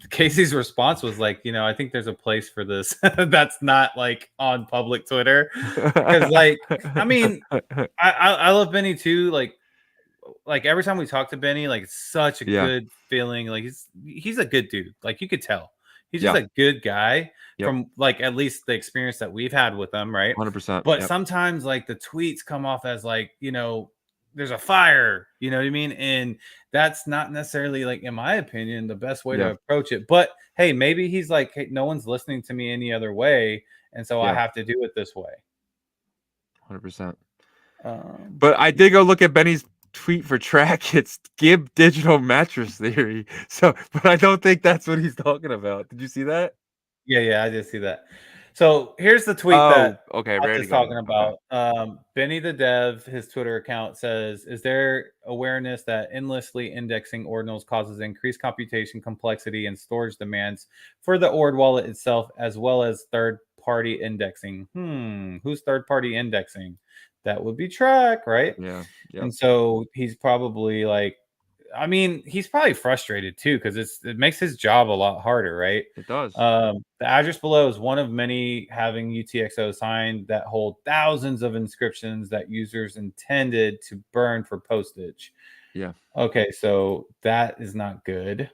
Casey's response was like, I think there's a place for this that's not like on public Twitter. Because like, I mean, I love Benny too. Like every time we talk to Benny, like it's such a Yeah. good feeling. Like he's a good dude. Like you could tell. He's just Yeah. a good guy Yep. from like at least the experience that we've had with him, right? 100%. But Yep. sometimes like the tweets come off as like, there's a fire, you know what I mean? And that's not necessarily like, in my opinion, the best way to Yeah. approach it. But hey, maybe he's like, hey, no one's listening to me any other way. And so I Yeah. have to do it this way. 100%. Um, But I did go look at Benny's tweet for track. It's Gib Digital Mattress Theory. So, but I don't think that's what he's talking about. Did you see that? yeah, I did see that. So here's the tweet Oh, that okay, I was ready to just go. talking Okay. about. Benny the Dev, his Twitter account says, "Is there awareness that endlessly indexing ordinals causes increased computation complexity and storage demands for the Ord wallet itself, as well as third-party indexing?" Who's third-party indexing? That would be Track, right? Yeah. Yep. And so he's probably like, I mean, he's probably frustrated too because it makes his job a lot harder, right? It does. The address below is one of many having UTXO signed that hold thousands of inscriptions that users intended to burn for postage. Yeah. Okay, so that is not good.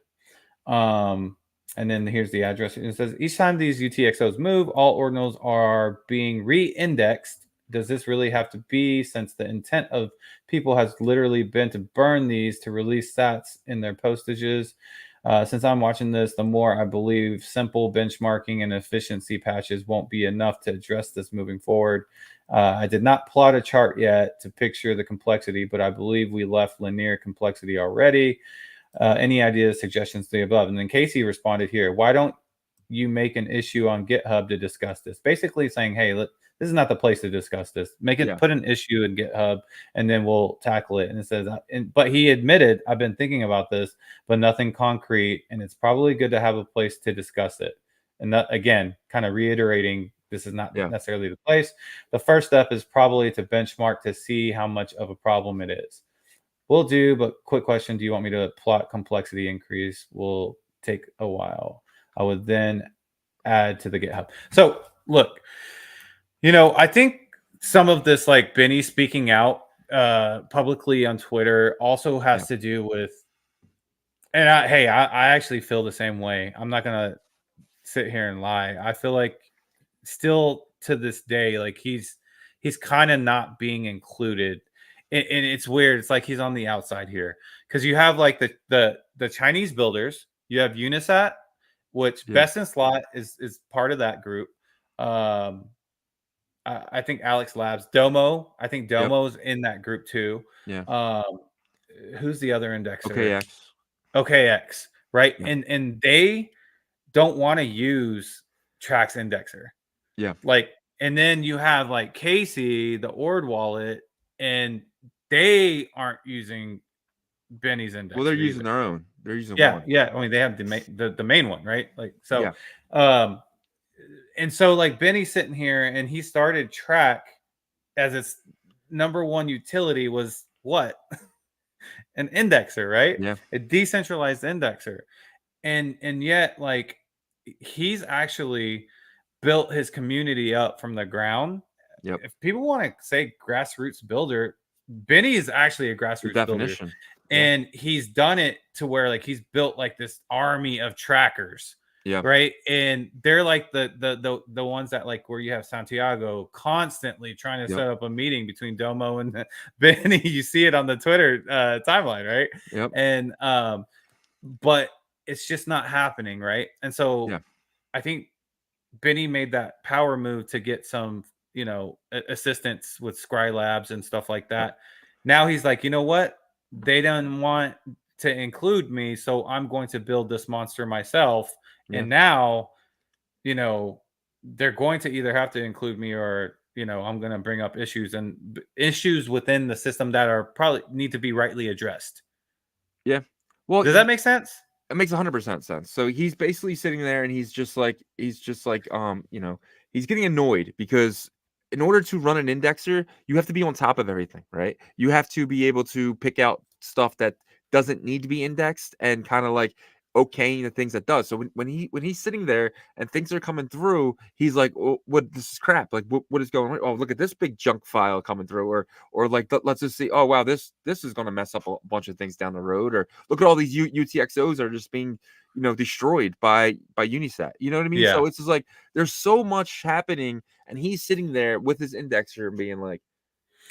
Um, and then here's the address. It says each time these UTXOs move, all ordinals are being re-indexed. Does this really have to be, since the intent of people has literally been to burn these to release sats in their postages? Since I'm watching this, the more I believe simple benchmarking and efficiency patches won't be enough to address this moving forward. I did not plot a chart yet to picture the complexity, but I believe we left linear complexity already. Any ideas, suggestions to the above? And then Casey responded here, why don't you make an issue on GitHub to discuss this? Basically saying, hey, look, this is not the place to discuss this. Make it, Yeah. put an issue in GitHub, and then we'll tackle it. And it says, but he admitted, I've been thinking about this, but nothing concrete, and it's probably good to have a place to discuss it. And that, again, kind of reiterating, this is not Yeah. necessarily the place. The first step is probably to benchmark to see how much of a problem it is. Will do, but quick question. Do you want me to plot complexity increase? Will take a while. I would then add to the GitHub. So look, I think some of this, like Benny speaking out publicly on Twitter, also Yeah. has to do with, and I actually feel the same way. I'm not gonna sit here and lie. I feel like still to this day, like he's kind of not being included, and it's weird. It's like he's on the outside here because you have like the Chinese builders. You have Unisat, which Yeah. Best in Slot is part of that group. Um, I think Alex Labs, Domo. I think Yep. Domo's in that group too. Yeah. Um, who's the other indexer? OKX. OKX, right? Yeah. And they don't want to use Trax indexer. Yeah. Like, and then you have like Casey, the Ord wallet, and they aren't using Benny's Well, they're indexer either. using their own. They're using Yeah, one. yeah. I mean, they have the main one, right? Like, so, Yeah. um, and so like Benny's sitting here, and he started Track as its number one utility was what? An indexer, right? Yeah. A decentralized indexer, and yet like he's actually built his community up from the ground. Yep. If people want to say grassroots builder, Benny is actually a The grassroots builder, definition. Yeah. and he's done it to where like he's built like this army of trackers, Yeah. right? And they're like the ones that, like, where you have Santiago constantly trying to Yep. set up a meeting between Domo and Benny. You see it on the Twitter timeline, right? Yep. And but it's just not happening, right? And so Yeah. I think Benny made that power move to get some, assistance with Scry Labs and stuff like Yep. that. Now he's like, you know what? They don't want to include me, so I'm going to build this monster myself. Yeah. And now, they're going to either have to include me, or I'm going to bring up issues issues within the system that are probably need to be rightly addressed. Yeah. Well, Does that make sense? it makes 100% sense. So he's basically sitting there and he's just like, he's getting annoyed because in order to run an indexer, you have to be on top of everything, right? You have to be able to pick out stuff that doesn't need to be indexed and kind of like okaying the things that does. So when he's sitting there and things are coming through, he's like, oh, what, this is crap. Like what is going on? Oh, look at this big junk file coming through, or like let's just see, oh wow, this is going to mess up a bunch of things down the road, or look at all these UTXOs are just being destroyed by Unisat. You know what I mean? Yeah. So it's just like there's so much happening, and he's sitting there with his indexer and being like,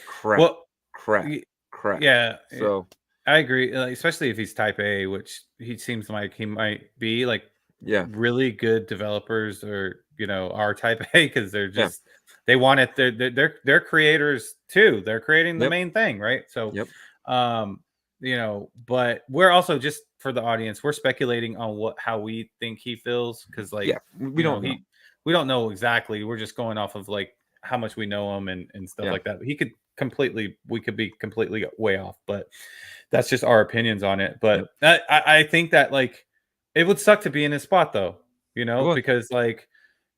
crap, Well, crap, y- crap. yeah. So I agree, especially if he's type A, which he seems like he might be. Like, yeah, really good developers, or are type A, because they're yeah, just, they want it. They're creators too. They're creating the yep, main thing, right? So, yep, um, but we're also, just for the audience, we're speculating on how we think he feels, because, like, yeah. We don't know. he we don't know exactly. We're just going off of like how much we know him and stuff Yeah. like that. We could be completely way off, but that's just our opinions on it. But Yep. I think that like it would suck to be in his spot though, It would. because like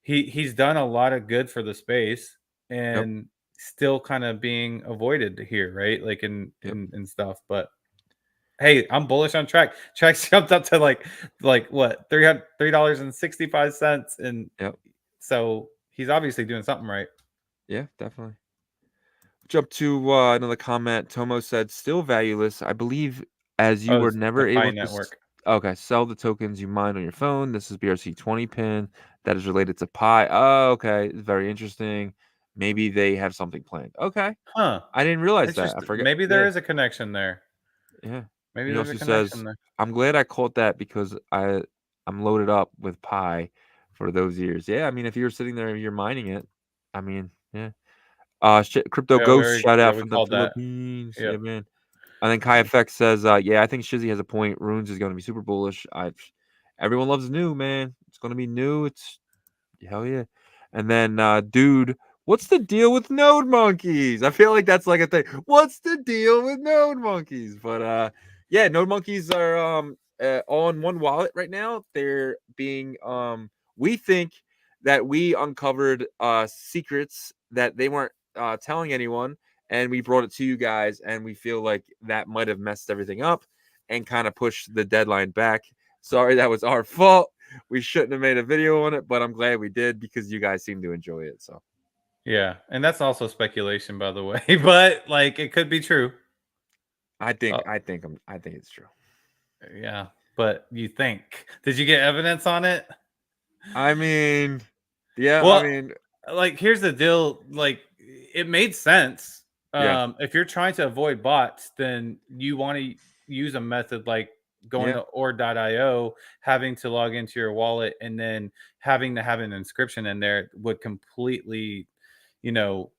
he's done a lot of good for the space Yep. and still kind of being avoided here, right? Like Yep. in stuff. But hey, I'm bullish on track. Track's jumped up to like what, $3.65, and Yep. so he's obviously doing something right. Yeah, definitely. Jump to another comment. Tomo said, "Still valueless. I believe as you Oh, were it's the never Pi able to network. okay, sell the tokens you mined on your phone. This is BRC20 pin that is related to Pi. Oh, okay. It's very interesting. Maybe they have something planned. Okay. Huh. I didn't realize that. I Interesting. forget. Maybe there Yeah. is a connection there. Yeah. Maybe He there's a also connection says, there. I'm glad I caught that because I'm loaded up with Pi for those years. Yeah, I mean, if you're sitting there and you're mining it, I mean, yeah. Crypto Ghost, shout Yeah, out we from the called that. Philippines. Yeah, Yep. man. And then Kai FX says, yeah, I think Shizzy has a point. Runes is going to be super bullish. Everyone loves new, man. It's going to be new. It's hell yeah. And then, dude, what's the deal with node monkeys? I feel like that's like a thing. What's the deal with node monkeys? But yeah, node monkeys are on one wallet right now. They're being we think that we uncovered secrets that they weren't telling anyone, and we brought it to you guys, and we feel like that might have messed everything up and kind of pushed the deadline back. Sorry, that was our fault. We shouldn't have made a video on it, but I'm glad we did because you guys seem to enjoy it. So Yeah, and that's also speculation, by the way, but like it could be true. Uh, I think it's true. yeah, but you think? Did you get evidence on it? I mean, yeah, I Well, mean, like here's the deal. Like it made sense. yeah, If you're trying to avoid bots, then you want to use a method like going yeah, to ord.io, having to log into your wallet, and then having to have an inscription in there would completely, you know,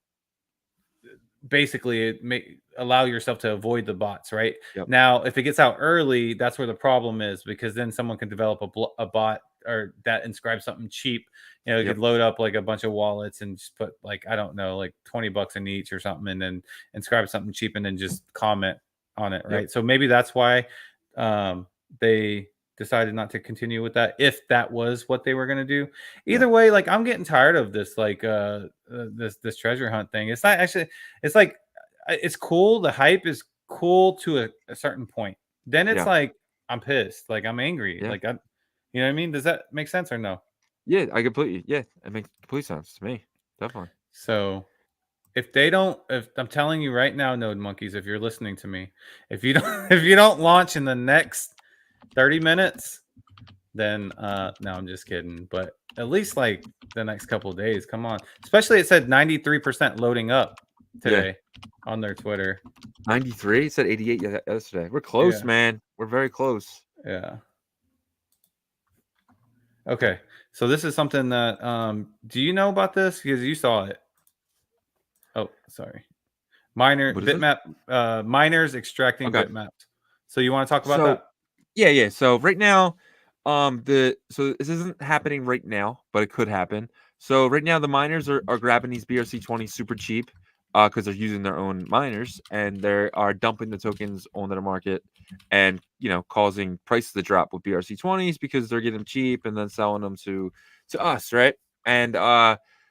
basically it may allow yourself to avoid the bots, right? yep, Now if it gets out early, that's where the problem is, because then someone can develop a bot or that inscribes something cheap. You yep, could load up like a bunch of wallets and just put like, I don't know, like $20 in each or something, and then inscribe something cheap and then just comment on it, yep, right? So maybe that's why um they decided not to continue with that, if that was what they were going to do. yeah, Either way, like I'm getting tired of this, like this treasure hunt thing. It's not actually, it's like it's cool. The hype is cool to a certain point. Then it's yeah, like I'm pissed, like I'm angry, yeah, like I, you know what I mean? Does that make sense or no? yeah. I completely, yeah, it makes complete sense to me. Definitely. So if they don't, if I'm telling you right now, Node Monkeys, if you're listening to me, if you don't, if you don't launch in the next 30 minutes, then no, I'm just kidding. But at least like the next couple of days, come on. Especially it said 93% loading up Yeah, today on their Twitter. 93. It said 88 yesterday. We're close, Yeah, man. We're very close. yeah. Okay. So this is something that do you know about this? Because you saw it. Oh, sorry. What is this? Miners extracting Okay. bitmaps. So you want to talk about that? So yeah, yeah. So right now, this isn't happening right now, but it could happen. So right now, the miners are grabbing these BRC20 super cheap, because they're using their own miners and they are dumping the tokens onto the market, and causing prices to drop with BRC20s because they're getting them cheap and then selling them to us, right? And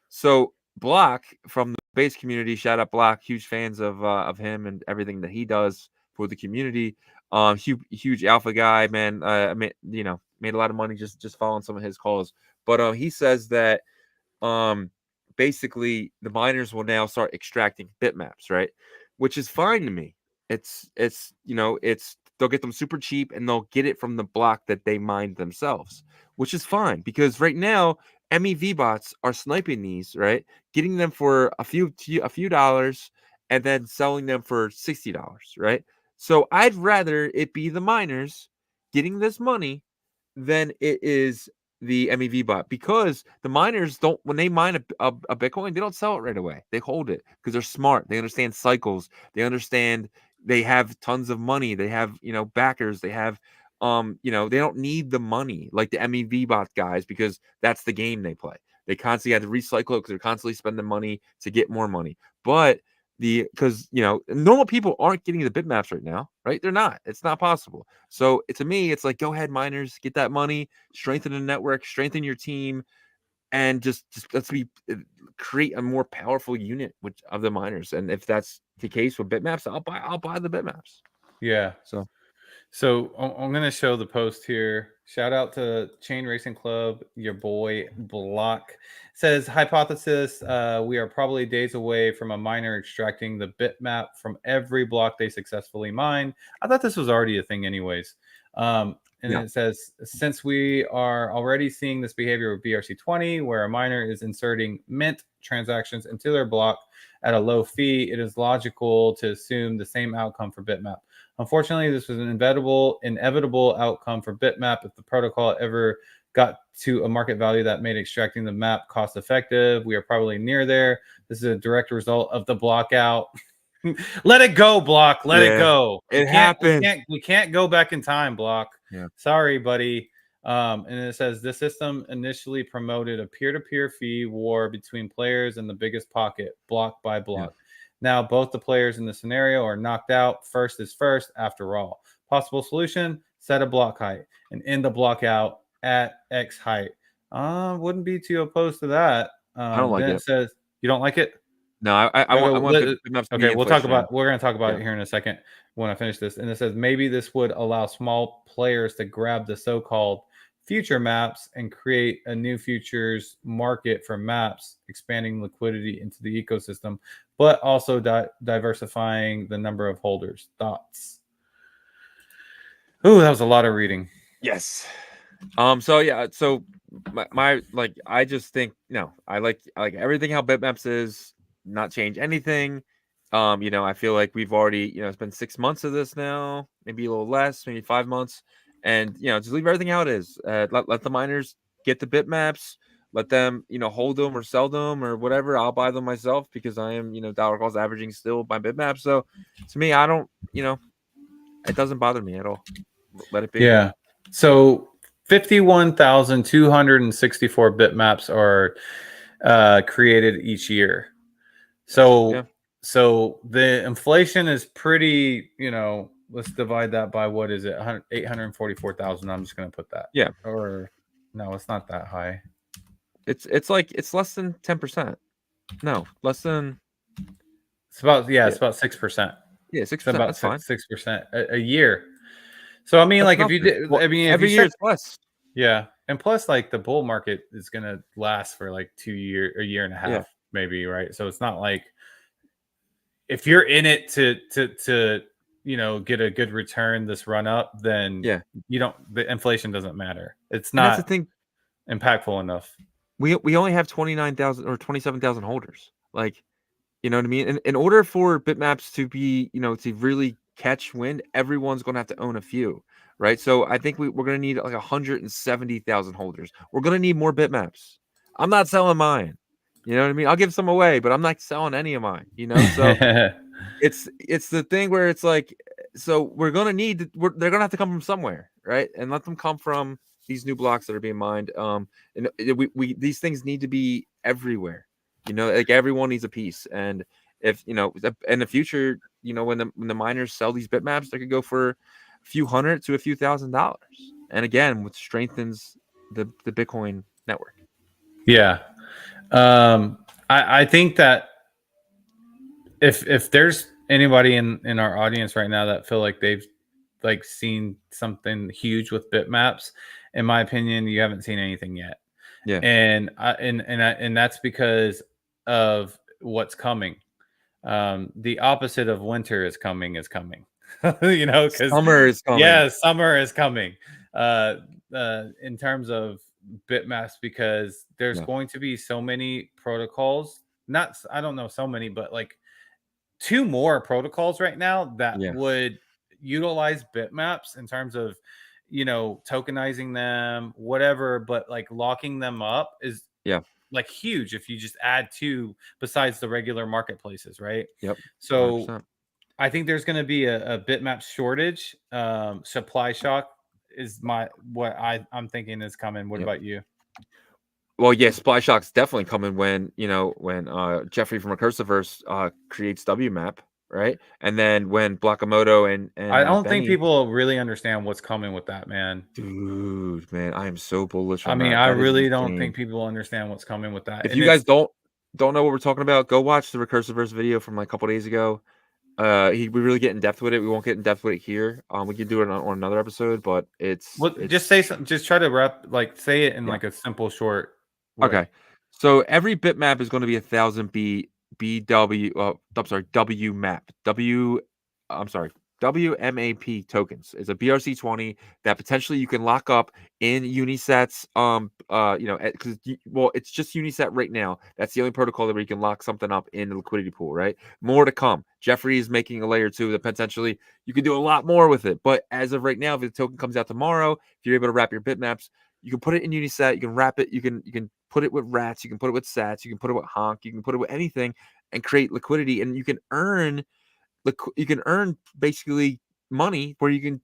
so Block from the base community, shout out Block, huge fans of him and everything that he does for the community. Huge alpha guy, man. Made a lot of money just following some of his calls. But he says that um basically the miners will now start extracting bitmaps, right? Which is fine to me. It's they'll get them super cheap and they'll get it from the block that they mined themselves, which is fine because right now MEV bots are sniping these, right? Getting them for a few dollars and then selling them for $60, right? So I'd rather it be the miners getting this money than it is the MEV bot, because the miners don't, when they mine a Bitcoin, they don't sell it right away. They hold it because they're smart. They understand cycles. They understand they have tons of money. They have, backers. They have, they don't need the money like the MEV bot guys because that's the game they play. They constantly had to recycle it because they're constantly spending money to get more money. But because normal people aren't getting the bitmaps right now, right? They're not. It's not possible. So to me, it's like, go ahead, miners, get that money, strengthen the network, strengthen your team, and just let's create a more powerful unit of the miners. And if that's the case with bitmaps, I'll buy the bitmaps. Yeah. So I'm going to show the post here. Shout out to Chain Racing Club, your boy Block. Says, hypothesis, we are probably days away from a miner extracting the bitmap from every block they successfully mined. I thought this was already a thing anyways. And it says, since we are already seeing this behavior with BRC20, where a miner is inserting mint transactions into their block at a low fee, it is logical to assume the same outcome for bitmap. Unfortunately, this was an inevitable outcome for bitmap if the protocol ever got to a market value that made extracting the map cost effective. We are probably near there. This is a direct result of the block out. Let it go, Block. Let it go. It happened. We can't go back in time, Block. Yeah. Sorry, buddy. And it says the system initially promoted a peer-to-peer fee war between players and the biggest pocket, block by block. Yeah. Now, both the players in the scenario are knocked out. First is first, after all. Possible solution, set a block height and end the block out at X height. Wouldn't be too opposed to that. I don't like it. It says, you don't like it? No, I want bitmaps to be okay, we're going to talk about it here in a second when I finish this. And it says, maybe this would allow small players to grab the so-called future maps and create a new futures market for maps, expanding liquidity into the ecosystem, but also diversifying the number of holders. Thoughts? Ooh, that was a lot of reading. Yes. So my I just think I like everything how bitmaps is, not change anything. I feel like we've already, it's been 6 months of this now, maybe a little less, maybe 5 months. And, just leave everything how it is. Let the miners get the bitmaps, let them, hold them or sell them or whatever. I'll buy them myself because I am, dollar cost averaging still my bitmaps. So to me, I don't, it doesn't bother me at all. Let it be. Yeah. So 51,264 bitmaps are created each year. So the inflation is pretty, let's divide that by, what is it? 844,000. I'm just going to put that. Yeah. Or no, it's not that high. It's less than 10%. No, less than. It's about 6%. Yeah, 6%. That's fine. 6% a year. So I mean, if you did, every year it's less. Yeah, and plus, the bull market is gonna last for a year and a half, maybe, right? So it's not like if you're in it to get a good return this run up, then the inflation doesn't matter. It's not, that's the thing, impactful enough. We only have 29,000 or 27,000 holders. You know what I mean? In order for bitmaps to be, to really catch wind, everyone's going to have to own a few, right? So I think we're going to need 170,000 holders. We're going to need more bitmaps. I'm not selling mine. You know what I mean? I'll give some away, but I'm not selling any of mine, So it's the thing where it's so we're going to need, they're going to have to come from somewhere, right? And let them come from these new blocks that are being mined. And these things need to be everywhere. Everyone needs a piece. And if in the future, when the miners sell these bitmaps, they could go for a few $100 to a few $1,000. And again, which strengthens the Bitcoin network. Yeah. I think that if there's anybody in our audience right now that feel like they've seen something huge with bitmaps, in my opinion, you haven't seen anything yet. Yeah. And that's because of what's coming. The opposite of winter is coming. Because summer is coming. Yeah, summer is coming. In terms of bitmaps, because there's going to be so many protocols. I don't know so many, but 2 more protocols right now that would utilize bitmaps in terms of tokenizing them, whatever, but locking them up is huge if you just add 2 besides the regular marketplaces, right? Yep. So 100%. I think there's going to be a bitmap shortage. Supply shock is what I'm thinking is coming. What about you? Well, yeah, supply shock's definitely coming when, when Jeffrey from Recursiverse creates WMAP, right? And then when Blakamoto and I don't think Benny, people really understand what's coming with that, man. dude, man, I am so bullish I on mean, that. I That is really don't insane. think people understand what's coming with that, If and you guys it's don't know what we're talking about, go watch the Recursiverse video from like a couple days ago. We really get in depth with it. We won't get in depth with it here. We can do it on another episode, but well, just it's say something. Just try to say it in yeah. like a simple, short way. Okay. So every bitmap is going to be 1,000 BW. I'm sorry, W map. I'm sorry, WMAP tokens. It's a BRC20 that potentially you can lock up in Unisets. Because it's just Uniset right now. That's the only protocol that where you can lock something up in the liquidity pool, right? More to come. Jeffrey is making a layer 2 that potentially you can do a lot more with it. But as of right now, if the token comes out tomorrow, if you're able to wrap your bitmaps, you can put it in Uniset. You can wrap it. You can put it with rats. You can put it with sats. You can put it with honk. You can put it with anything and create liquidity. And you can earn basically money where you can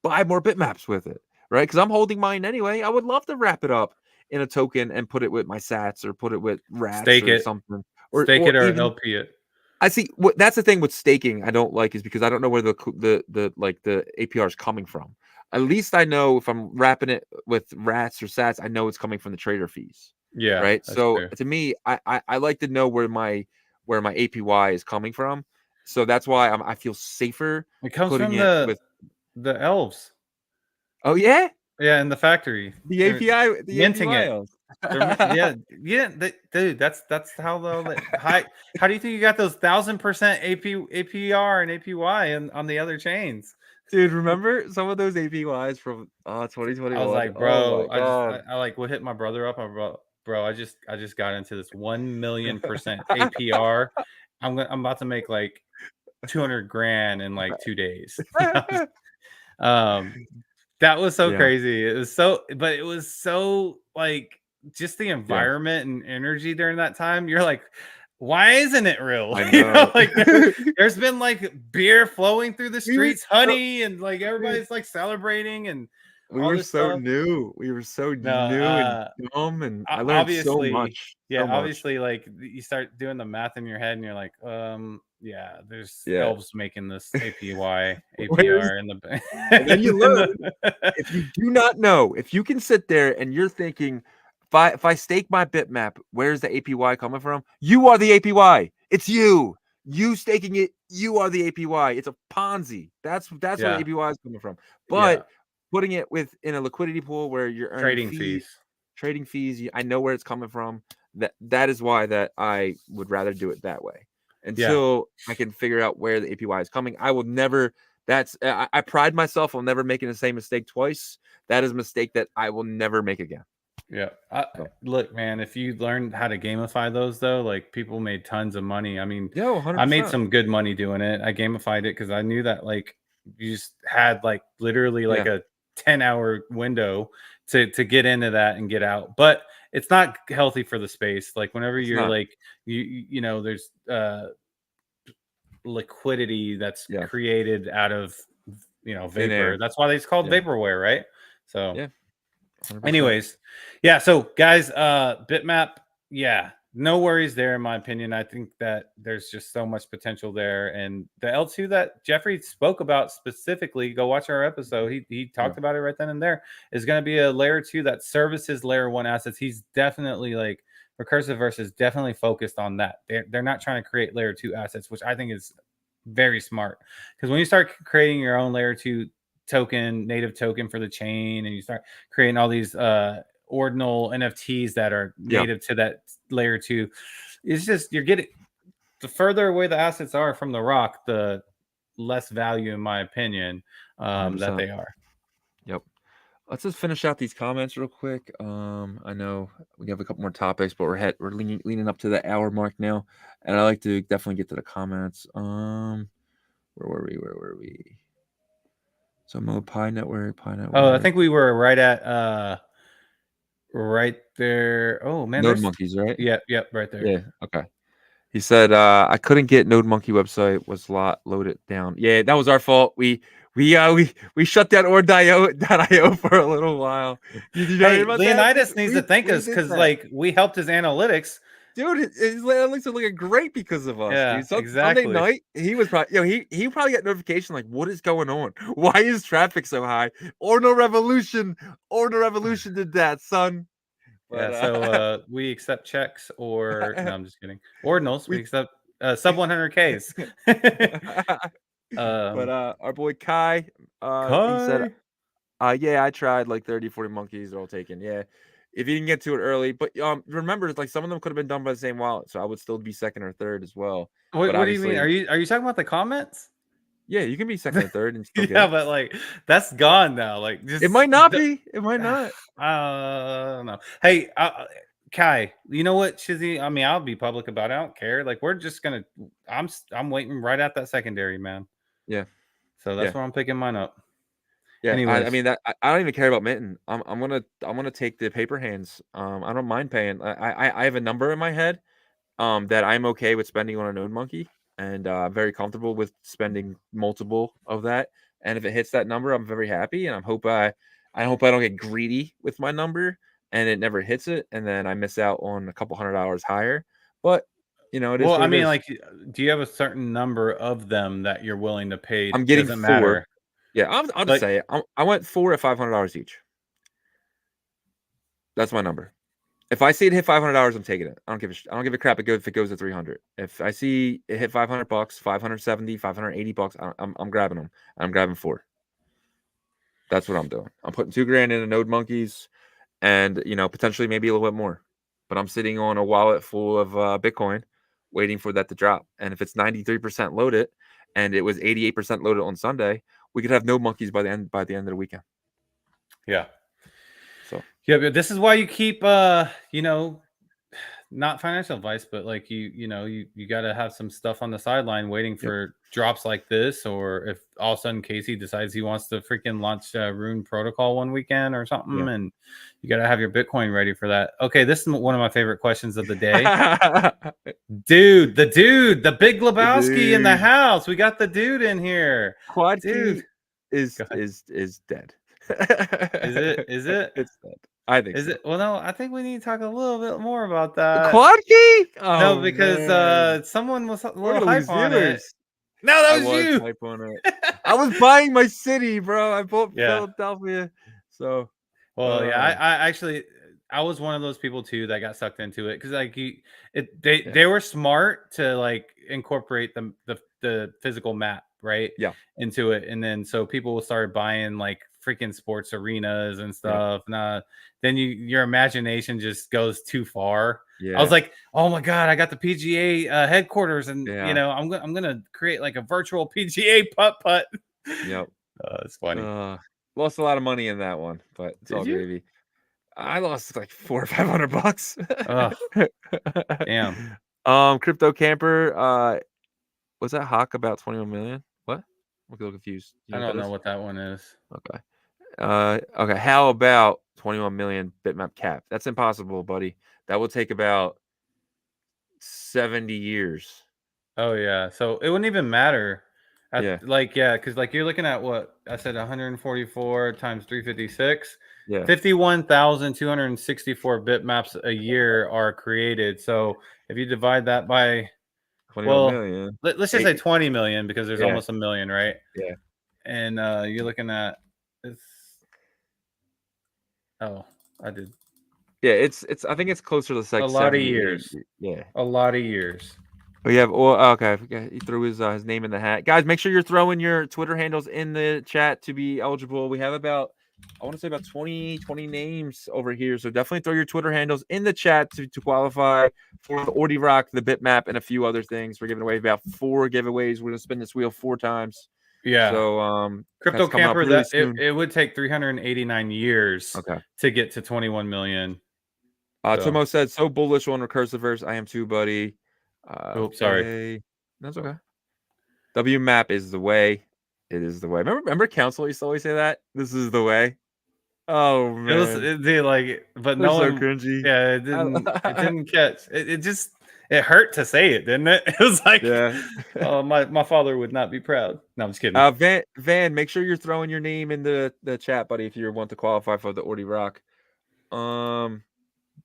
buy more bitmaps with it, right? Because I'm holding mine anyway. I would love to wrap it up in a token and put it with my sats or put it with rats or something, Stake or it, or even LP it. I see what that's the thing with staking I don't like is because I don't know where the APR is coming from. At least I know if I'm wrapping it with rats or sats, I know it's coming from the trader fees, Yeah, right? that's So true. to me, I like to know where my APY is coming from. So that's why I feel safer It comes putting from it with. the elves. Oh yeah, Yeah, in the factory. the They're API the minting APY it. else. Yeah. Dude, that's how the high. How do you think you got those 1,000% APR and APY on the other chains? Dude, remember some of those APYs from I was 2021? like, Oh my bro, god. I like would hit my brother up. Bro, I just got into this 1,000,000% APR. I'm about to make like 200 grand in like 2 days. um, that was so Yeah, crazy. It was so, but it was so like just the yeah, environment and energy during that time. You're like, why isn't it real? I know. Like there's been like beer flowing through the We were streets, so honey, and like we everybody's like celebrating and we all were this so stuff. new. We were so No, new and dumb, and I learned so obviously, much, yeah, so much. obviously, like you start doing the math in your head, and you're like, yeah, there's Yeah. elves making this APY, Where's APR in the and then you in learn the if you do not know, if you can sit there and you're thinking, if I stake my bitmap, where's the APY coming from? You are the APY. It's you. You staking it, you are the APY. It's a Ponzi. That's where the yeah, APY is coming from. yeah, But putting it in a liquidity pool where you're earning trading fees, fees. trading fees, I know where it's coming from. That is why that I would rather do it that way. Yeah, Until I can figure out where the APY is coming, I will never I pride myself on never making the same mistake twice. That is a mistake that I will never make again. yeah. So, Look, man, if you learned how to gamify those, though, like people made tons of money. I mean, yo, I made 100%. some good money doing it. I gamified it because I knew that like you just had like literally like Yeah, a 10-hour window to get into that and get out. But it's not healthy for the space. Like whenever it's you're not. like you know, there's liquidity that's Yeah, created out of thin vapor. air. That's why it's called Yeah, vaporware, right? So yeah, 100%. anyways, yeah. So guys, bitmap, yeah, no worries there. In my opinion, I think that there's just so much potential there. And the L2 that Jeffrey spoke about specifically, go watch our episode. He Yeah, talked about it right then and there. Is going to be a layer 2 that services layer 1 assets. He's definitely like Recursive Verse is definitely focused on that. They're not trying to create layer 2 assets, which I think is very smart. Because when you start creating your own layer 2 token, native token for the chain, and you start creating all these ordinal NFTs that are yeah, native to that layer 2, it's just you're getting the further away the assets are from the rock, the less value, in my opinion, that 100%. they are. Yep. Let's just finish out these comments real quick. I know we have a couple more topics, but we're leaning up to the hour mark now, and I like to definitely get to the comments. Where were we? Where were we? So Mo Pi Network, Pi Oh, I Network, think we were right at right there. Oh man, Node there's Monkeys, right? yeah, yep, right there. Yeah. Okay. He said, "I couldn't get Node Monkey website was loaded down." Yeah, that was our fault. We shut down Ordinal.io for a little while. Did you hear Hey, about that? Leonidas needs to thank We us did because that, like we helped his analytics. dude. His analytics are looking great because of us, Yeah, dude. Sunday exactly. night, he was probably he probably got notification like, "What is going on? Why is traffic so high?" Ordinal Revolution did that, son. Yeah, But so we accept checks or no, I'm just kidding. Ordinals, we we accept sub 100Ks. but um, our boy Kai, he said, Kai. yeah, I tried like 30, 40 monkeys, they're all taken. Yeah. If you can get to it early, but remember, it's like some of them could have been done by the same wallet, so I would still be second or third as well. Wait, But what do you mean? obviously, Are you talking about the comments? yeah, you can be second or third and still get Yeah, it. but like that's gone now. Like It just might not be. It might not. I don't know. Hey, Kai, you know what, Shizzy? I mean, I'll be public about it. I don't care. Like we're just gonna. I'm waiting right at that secondary, man. Yeah. So that's Yeah. where I'm picking mine up. Yeah. I Anyways, mean that I don't even care about Mitten. I'm gonna take the paper hands. I don't mind paying. I have a number in my head that I'm okay with spending on a Node Monkey, and very comfortable with spending multiple of that. And if it hits that number, I'm very happy, and I hope I don't get greedy with my number and it never hits it, and then I miss out on a couple $100 higher. But it is well, what I it mean, is. like, do you have a certain number of them that you're willing to pay? I'm getting Doesn't four. matter. Yeah, I'll just Like, say it. I went four at $500 each. That's my number. If I see it hit $500, I'm taking it. I don't give a crap if it goes to 300. If I see it hit $500, 570, $580, I'm grabbing them. I'm grabbing four. That's what I'm doing. I'm putting $2,000 into Node Monkeys, and potentially maybe a little bit more. But I'm sitting on a wallet full of Bitcoin, waiting for that to drop. And if it's 93% loaded, and it was 88% loaded on Sunday, we could have Node Monkeys by the end of the weekend. yeah, So yeah, but this is why you keep, not financial advice, but like you got to have some stuff on the sideline waiting yep. for drops like this, or if all of a sudden Casey decides he wants to freaking launch Rune Protocol one weekend or something, Yeah. and you got to have your Bitcoin ready for that. Okay, this is one of my favorite questions of the day. Dude, the Big Lebowski in the Dude, house. We got the dude in here. Quad Dude, Key is go ahead. dead. Is it? Is it? It's dead. I think Is so. it? Well, no, I think we need to talk a little bit more about that. Quad Key? No, Oh because man, someone was a we're little gonna hype lose on it. viewers. No, that I was was you. hype on it. I was buying my city, bro. I bought Yeah. Philadelphia. So, Well, yeah, I actually I was one of those people too that got sucked into it because like yeah, they were smart to like incorporate the physical map right yeah, into it, and then so people started buying like freaking sports arenas and yeah, stuff. And then your imagination just goes too far. I was yeah, like, oh my god, I got the PGA headquarters, and yeah. I'm gonna create like a virtual PGA putt putt. Yep. It's funny. Lost a lot of money in that one, but it's Did all you? gravy. I lost like 400 or 500 bucks. Oh, damn. Crypto Camper. Was that Hawk about 21 million? What? I'm a little confused. You I know what don't that know is? what that one is. Okay. Okay. How about 21 million bitmap cap? That's impossible, buddy. That will take about 70 years. Oh yeah. So it wouldn't even matter. Yeah. Yeah, because like you're looking at what I said 144 times 356. Yeah. 51,264 bitmaps a year are created. So if you divide that by 21 well, million. let's just say Eight. 20 million because there's Yeah. almost a million, right? Yeah. And you're looking at it's oh, I did Yeah. I think it's closer to a like lot of 78. years. Yeah. A lot of years. We have. Well, okay. I forgot he threw his name in the hat. Guys, make sure you're throwing your Twitter handles in the chat to be eligible. We have I want to say about 20 names over here. So definitely throw your Twitter handles in the chat to qualify for the Ordi Rock, the bitmap, and a few other things. We're giving away about 4 giveaways. We're gonna spin this wheel 4 times. Yeah. So Crypto that's coming up Camper really that soon. it would take 389 years Okay. to get to 21 million. So, Tomo said so bullish on recursiverse. I am too, buddy. oops, sorry. Okay. That's okay. W map is the way. It is the way. Remember Council used to always say that? This is the way. Oh It was man. like, but They're no so one, cringy. yeah, it didn't catch. It just, It hurt to say it, didn't it? It was like, Yeah. oh, my father would not be proud. No, I'm just kidding. Van, make sure you're throwing your name in the chat, buddy, if you want to qualify for the Ordi Rock.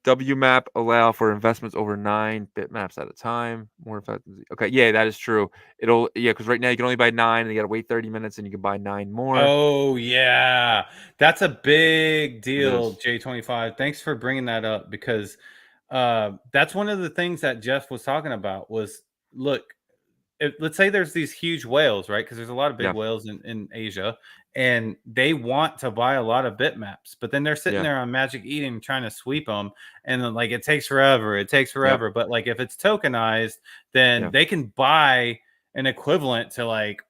WMAP allow for investments over 9 bitmaps at a time. More effective. Okay, yeah, that is true. Because right now you can only buy 9, and you got to wait 30 minutes, and you can buy 9 more. Oh yeah, that's a big It deal, is. J25. Thanks for bringing that up because that's one of the things that Jeff was talking about. Was look, let's say there's these huge whales, right? Because there's a lot of big Yeah, whales in Asia, and they want to buy a lot of bitmaps, but then they're sitting yeah, there on Magic Eden trying to sweep them, and then, like, it takes forever. It takes yep, forever. But like if it's tokenized, then yeah, they can buy an equivalent to like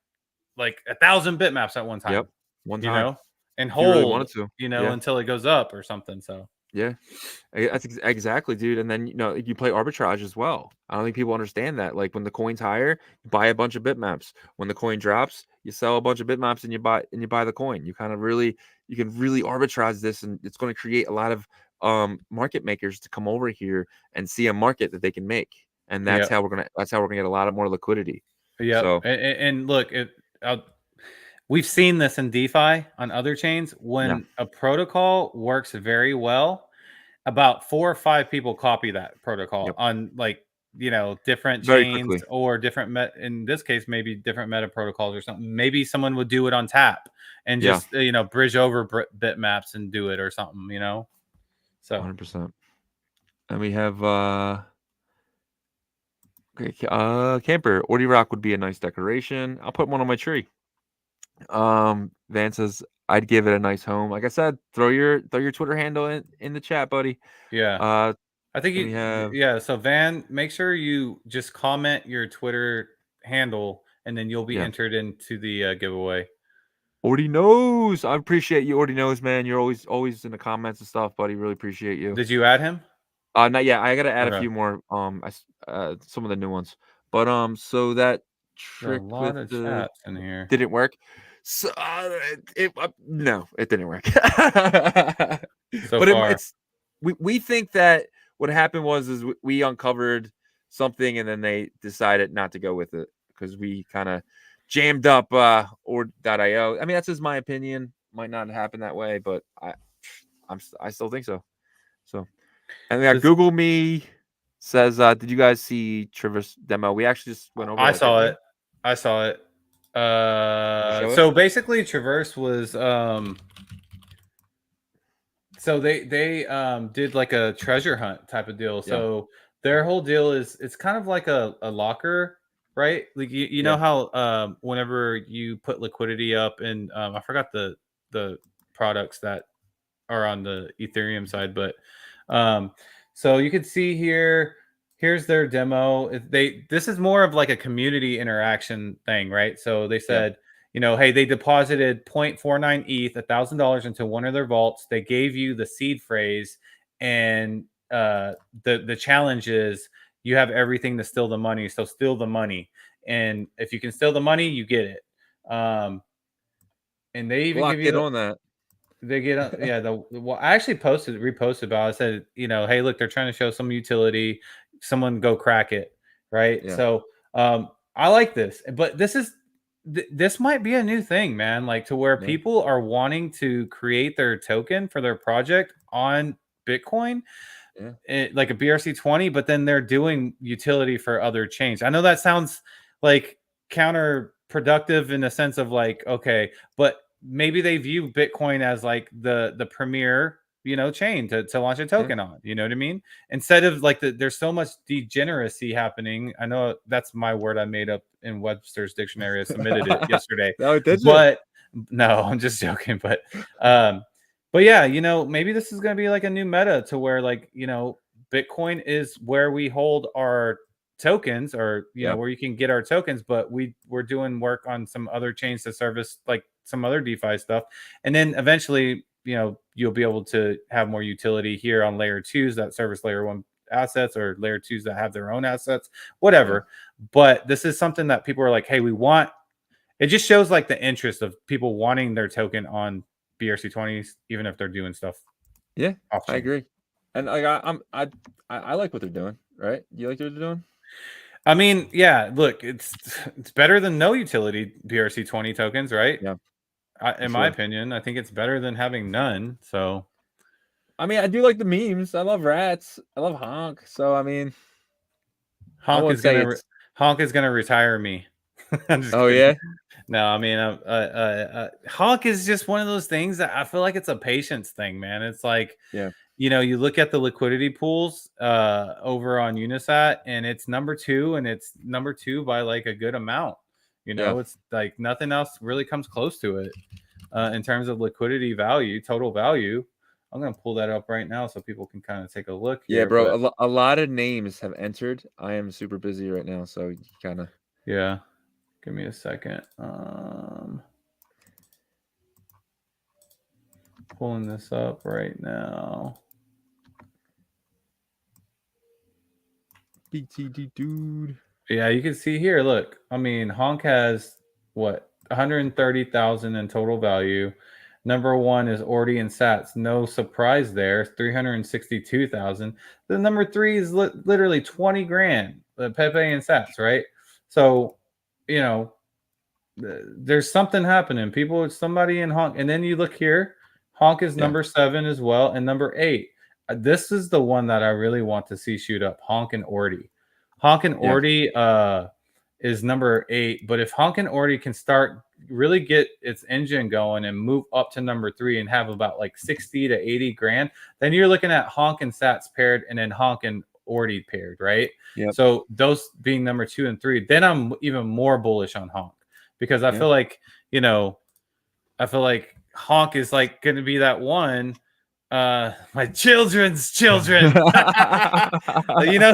1,000 bitmaps at one yep. time, One you time, know, and if you really hold, wanted to. you know, Yeah. until it goes up or something. So Yeah, that's exactly, dude. And then you play arbitrage as well. I don't think people understand that. Like when the coin's higher, you buy a bunch of bitmaps. When the coin drops, you sell a bunch of bitmaps and you buy the coin. You kind of you can really arbitrage this, and it's going to create a lot of market makers to come over here and see a market that they can make. And yeah, that's how we're gonna get a lot of more liquidity. yep. So And look, we've seen this in DeFi on other chains. yeah, When a protocol works very well, about 4 or 5 people copy that protocol yep, on, like, different very chains quickly. or different in this case, maybe different meta protocols or something. Maybe someone would do it on tap and Yeah, just, bridge over bitmaps and do it or something, So 100%. And we have okay, camper. Ordy Rock would be a nice decoration. I'll put one on my tree. Van says I'd give it a nice home. Like I said, throw your Twitter handle in the chat, buddy. yeah. Uh, I think then we have yeah. So Van, make sure you just comment your Twitter handle, and then you'll be yeah. entered into the giveaway. Already knows. I appreciate you. Already knows, man. You're always in the comments and stuff, buddy. Really appreciate you. Did you add him? Not yet. I gotta add a Okay. few more. Some of the new ones. But so that There's a trick with lot of the chats in here. didn't work. So no, it didn't work. So But far. it's we think that what happened is we uncovered something and then they decided not to go with it because we kind of jammed up or.io. I mean, that's just my opinion. Might not happen that way, but I still think so. So, and we got This, Google Me says, did you guys see Traverse demo? We actually just went over I that, didn't saw we? it. I saw it. Can you show it? So basically, Traverse was so they did like a treasure hunt type of deal. Yeah, So their whole deal is it's kind of like a locker, right? Like you know yeah, how whenever you put liquidity up, and I forgot the products that are on the Ethereum side, but um so you can see here, here's their demo. This is more of like a community interaction thing, right? So they yeah, said, hey, they deposited 0.49 ETH, $1,000 into one of their vaults. They gave you the seed phrase, and the challenge is you have everything to steal the money. So steal the money, and if you can steal the money, you get it. And they even give Lock you in on that. they get yeah. Well, I actually reposted about it. I said, hey, look, they're trying to show some utility. Someone go crack it, right? Yeah, So I like this, but this might be a new thing, man. Like, to where yeah, people are wanting to create their token for their project on Bitcoin, yeah, like a BRC20, but then they're doing utility for other chains. I know that sounds like counterproductive in the sense of, like, okay, but maybe they view Bitcoin as like the premier, chain to launch a yeah, token on. You know what I mean? Instead of like there's so much degeneracy happening. I know that's my word I made up in Webster's dictionary. I submitted it yesterday, No, did you? but no, I'm just joking. Um, but yeah, maybe this is going to be like a new meta to where, like, Bitcoin is where we hold our tokens, or Yeah, where you can get our tokens, but we're doing work on some other chains to service like some other DeFi stuff. And then eventually, you'll be able to have more utility here on layer twos that service layer one assets, or layer twos that have their own assets, yeah, whatever. But this is something that people are like, hey, we want. It just shows like the interest of people wanting their token on BRC20s, even if they're doing stuff yeah. off I chain. agree, and like I like what they're doing. right? You like what they're doing? I mean, yeah. Look, it's better than no utility BRC20 tokens, right? Yeah, for In my sure. opinion, I think it's better than having none. So I mean, I do like the memes. I love rats. I love Honk. So I mean, I Honk wouldn't is say gonna it's. Honk is gonna retire me. I'm just Oh kidding. yeah, No, I mean, Honk is just one of those things that I feel like it's a patience thing, man. It's like, yeah, you look at the liquidity pools over on Unisat, and it's number two, and it's number two by like a good amount. yeah, It's like nothing else really comes close to it in terms of liquidity value, total value. I'm gonna pull that up right now so people can kind of take a look yeah, here. bro. But A lot of names have entered. I am super busy right now, so you kind of. yeah, give me a second. Pulling this up right now. BTD dude. Yeah, you can see here. Look, I mean, Honk has what 130,000 in total value. Number one is Ordi and Sats. No surprise there. 362,000. The number three is literally 20 grand. Pepe and Sats, right? So, you know, there's something happening. Somebody in Honk, and then you look here. Honk is Yeah, number 7 as well, and number 8. This is the one that I really want to see shoot up. Honk and Ordi. Honk and yeah, Ordi is number 8. But if Honk and Ordi can start really get its engine going and move up to number 3 and have about like 60 to 80 grand, then you're looking at Honk and Sats paired, and then Honk and Ordi paired, right? yep, So those being number 2 and 3, then I'm even more bullish on Honk because I yep. feel like, I feel like Honk is like going to be that one. My children's children. You know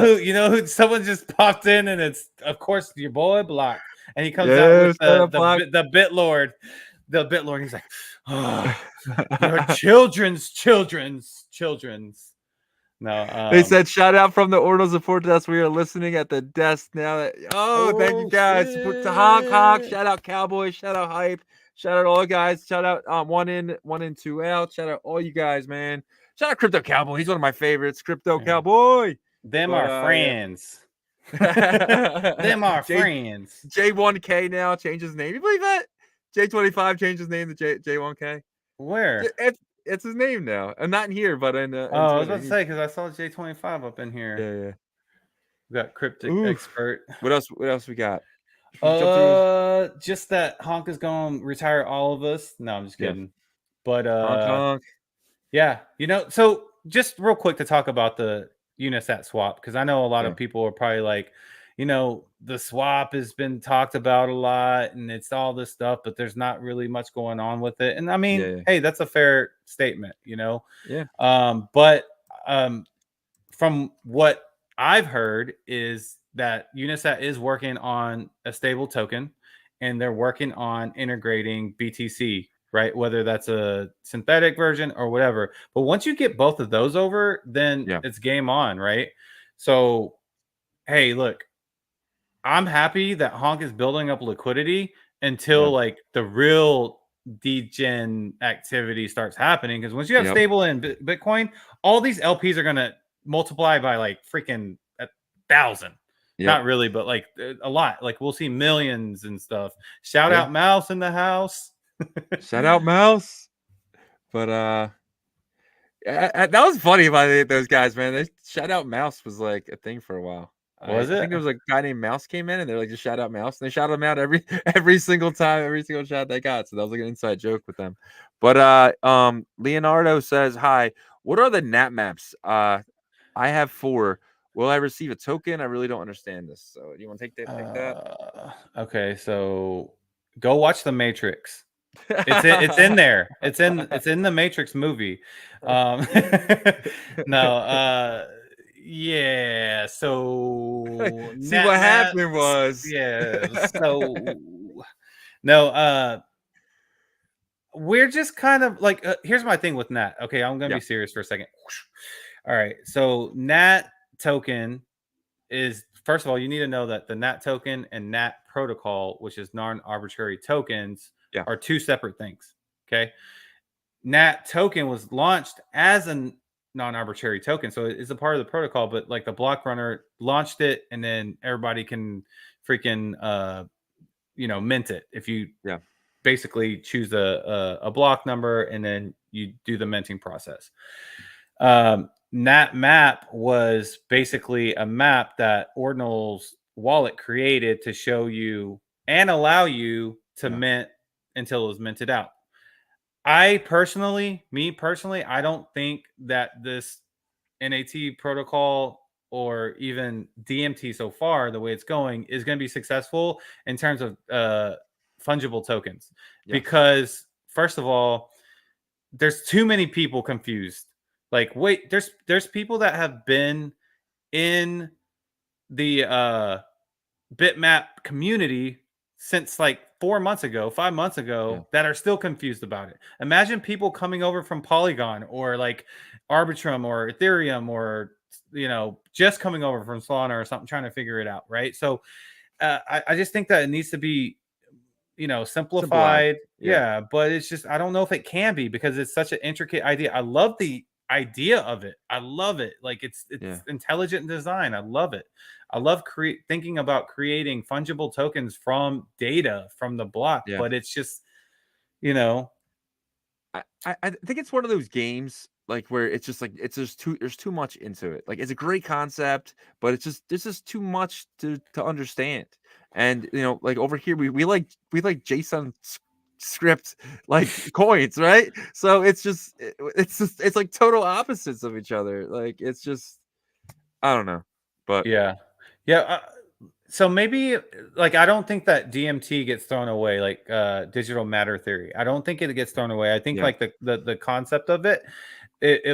who someone just popped in, and it's of course your boy Block, and he comes out with Yes, shut up, Block. the bit lord, He's like, oh, your children's. No, They said shout out from the Ordinal support desk. We are listening at the desk now. Thank you oh guys. Support to Honk Honk. shit. Shout out Cowboy. Shout out Hype. Shout out all guys. Shout out one in, 2 out. Shout out all you guys, man. Shout out Crypto Cowboy. He's one of my favorites. Crypto Yeah. Cowboy. Them But are friends. yeah. Them are friends. J1K now changed his name. You believe that? J25 changed his name to J1K. Where? It's his name now. And not in here, but in Oh, I was Twitter. about to say because I saw J25 up in here. Yeah, yeah. We got cryptic Ooh. expert. What else we got? Just that Honk is going to retire all of us. No, I'm just kidding. Yeah. But Honk. yeah, so just real quick to talk about the Unisat swap, because I know a lot of people are probably like, the swap has been talked about a lot and it's all this stuff, but there's not really much going on with it. And I mean, hey, that's a fair statement, Yeah. But from what I've heard is that Unisat is working on a stable token, and they're working on integrating BTC, right? Whether that's a synthetic version or whatever. But once you get both of those over, then it's game on, right? So, hey, look, I'm happy that Honk is building up liquidity until like the real degen activity starts happening. Because once you have stable in Bitcoin, all these LPs are going to multiply by like freaking 1,000. Not really, but like a lot. Like we'll see millions and stuff. Shout out Mouse in the house. Shout out Mouse. But that was funny by those guys, man. Shout out Mouse was like a thing for a while. Was it? I think there was a guy named Mouse came in, and they're like, just shout out Mouse, and they shout him out every single time, every single shout they got. So that was like an inside joke with them. But Leonardo says, hi, what are the NAT maps? I have 4. Will I receive a token? I really don't understand this. So do you want to take that? Okay, so go watch The Matrix. It's in there. It's in the Matrix movie. No, yeah. So see what happened was So no, we're just kind of like here's my thing with Nat. Okay, I'm gonna be serious for a second. All right, so Nat token is, first of all, you need to know that the NAT token and NAT protocol, which is non-arbitrary tokens, are 2 separate things. Okay. NAT token was launched as an non-arbitrary token. So it's a part of the protocol, but like the block runner launched it, and then everybody can freaking mint it if you Yeah. basically choose a block number and then you do the minting process. That map was basically a map that Ordinal's wallet created to show you and allow you to Yeah. mint until it was minted out. Me personally, I don't think that this NAT protocol or even DMT so far, the way it's going, is going to be successful in terms of fungible tokens. Yes. Because, first of all, there's too many people confused. Like, wait, there's people that have been in the bitmap community since like 4 months ago, 5 months Yeah. ago, that are still confused about it. Imagine people coming over from Polygon or like Arbitrum or Ethereum, or just coming over from Solana or something, trying to figure it out, right? So I just think that it needs to be Simplified. simplified. Yeah. Yeah, but it's just, I don't know if it can be, because it's such an intricate idea. I love the idea of it. I love it. Like it's Yeah. intelligent design. I love it. I love thinking about creating fungible tokens from data from the block, Yeah. but it's just, you know, I think it's one of those games like where it's just like there's too much into it. Like it's a great concept, but it's just there's just too much to understand. And like over here we like JSON script like coins, right? So it's like total opposites of each other. Like it's just I don't know. But yeah, yeah. So maybe, like, I don't think that DMT gets thrown away, like digital matter theory. I don't think it gets thrown away. I think yeah, like the concept of it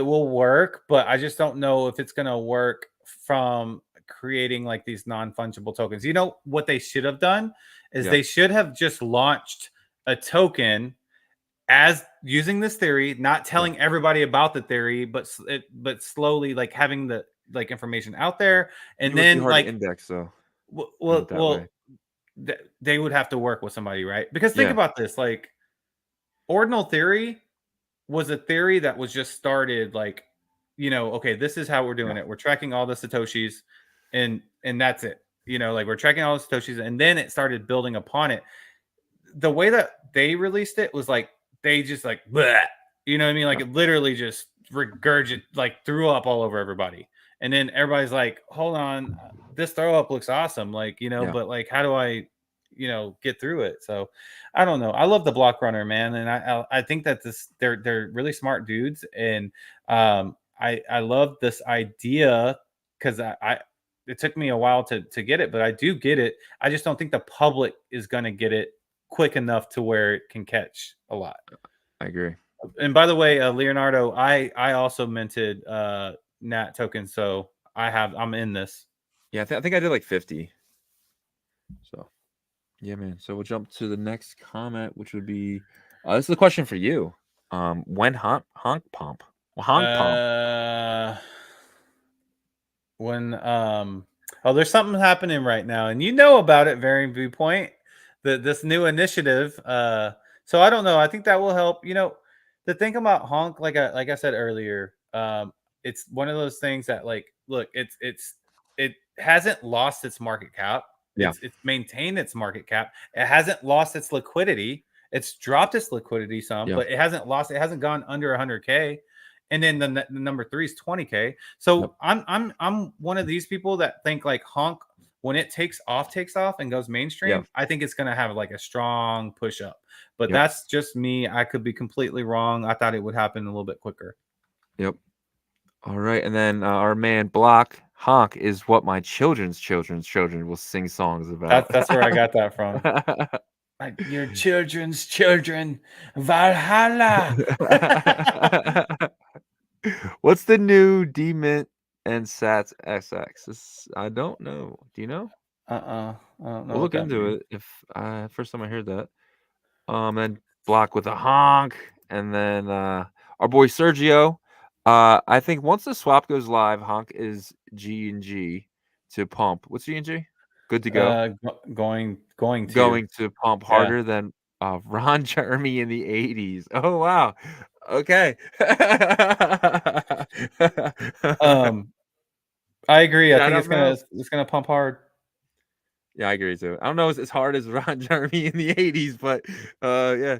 will work, but I just don't know if it's gonna work from creating like these non-fungible tokens. You know what they should have done is yeah, they should have just launched a token as using this theory, not yeah. telling everybody about the theory, but slowly like having the like information out there, It and would be then hard to like index though, well, doing well, it that way. well they would have to work with somebody, right? Because think Yeah, about this, like ordinal theory was a theory that was just started like, okay, this is how we're yeah, doing it. We're tracking all the satoshis, and that's it. Like we're tracking all the satoshis, and then it started building upon it. The way that they released it was like they just like bleh, you know what I mean? Like yeah, it literally just regurgit like threw up all over everybody. And then everybody's like, hold on, this throw up looks awesome. Like, yeah. but like how do I, get through it? So I don't know. I love the block runner, man. And I think that they're really smart dudes. And I love this idea because I it took me a while to get it, but I do get it. I just don't think the public is gonna get it quick enough to where it can catch a lot. I agree. And by the way, Leonardo, I also minted Nat tokens, so I'm in this. Yeah, I think I did like 50. So yeah, man. So we'll jump to the next comment, which would be this is a question for you. When honk pump? Well, honk pump. Uh, when oh, there's something happening right now, and you know about it, Varying Viewpoint, this new initiative. So I don't know. I think that will help. The thing about Honk, like I said earlier, it's one of those things that like, look, it hasn't lost its market cap. Yeah, It's maintained its market cap. It hasn't lost its liquidity. It's dropped its liquidity some, yeah, but it hasn't lost. It hasn't gone under 100K. And then the number three is 20K. yep, So I'm one of these people that think like Honk, when it takes off and goes yeah, mainstream, I think it's gonna have like a strong push up. But yep, that's just me. I could be completely wrong. I thought it would happen a little bit quicker. yep. All right, and then our man Block honk is what my children's children will sing songs about. That's where I got that from. Like your children's children, Valhalla. What's the new Demint and Sats XX? I don't know. Do you know? I don't know We'll what look that into means. it. If first time I heard that. And Block with a honk, and then our boy Sergio. I think once the swap goes live, honk is G&G to pump. What's G&G? Good to go. Going to. Going to pump Yeah. harder than Ron Jeremy in the 80s. Oh wow. Okay. I agree. I Shout think out, Mel. it's gonna pump hard. Yeah, I agree too. I don't know as hard as Ron Jeremy in the 80s, but yeah.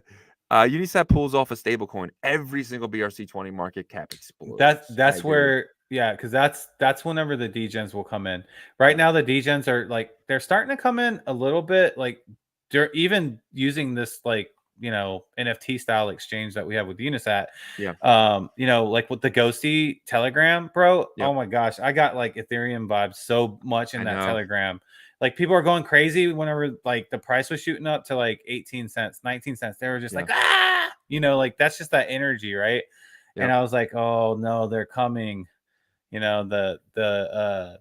Unisat pulls off a stable coin. Every single BRC20 market cap explodes. I That's agree. where, yeah, because that's whenever the degens will come in. Right now, the degens are like they're starting to come in a little bit. Like they're even using this like NFT style exchange that we have with Unisat. Yeah. Like with the ghosty Telegram, bro. Yep. Oh my gosh, I got like Ethereum vibes so much in I that know. Telegram. Like people are going crazy whenever like the price was shooting up to like 18 cents, 19 cents. They were just Yeah. like, ah, like that's just that energy, right? And Yep. I was like, oh no, they're coming. The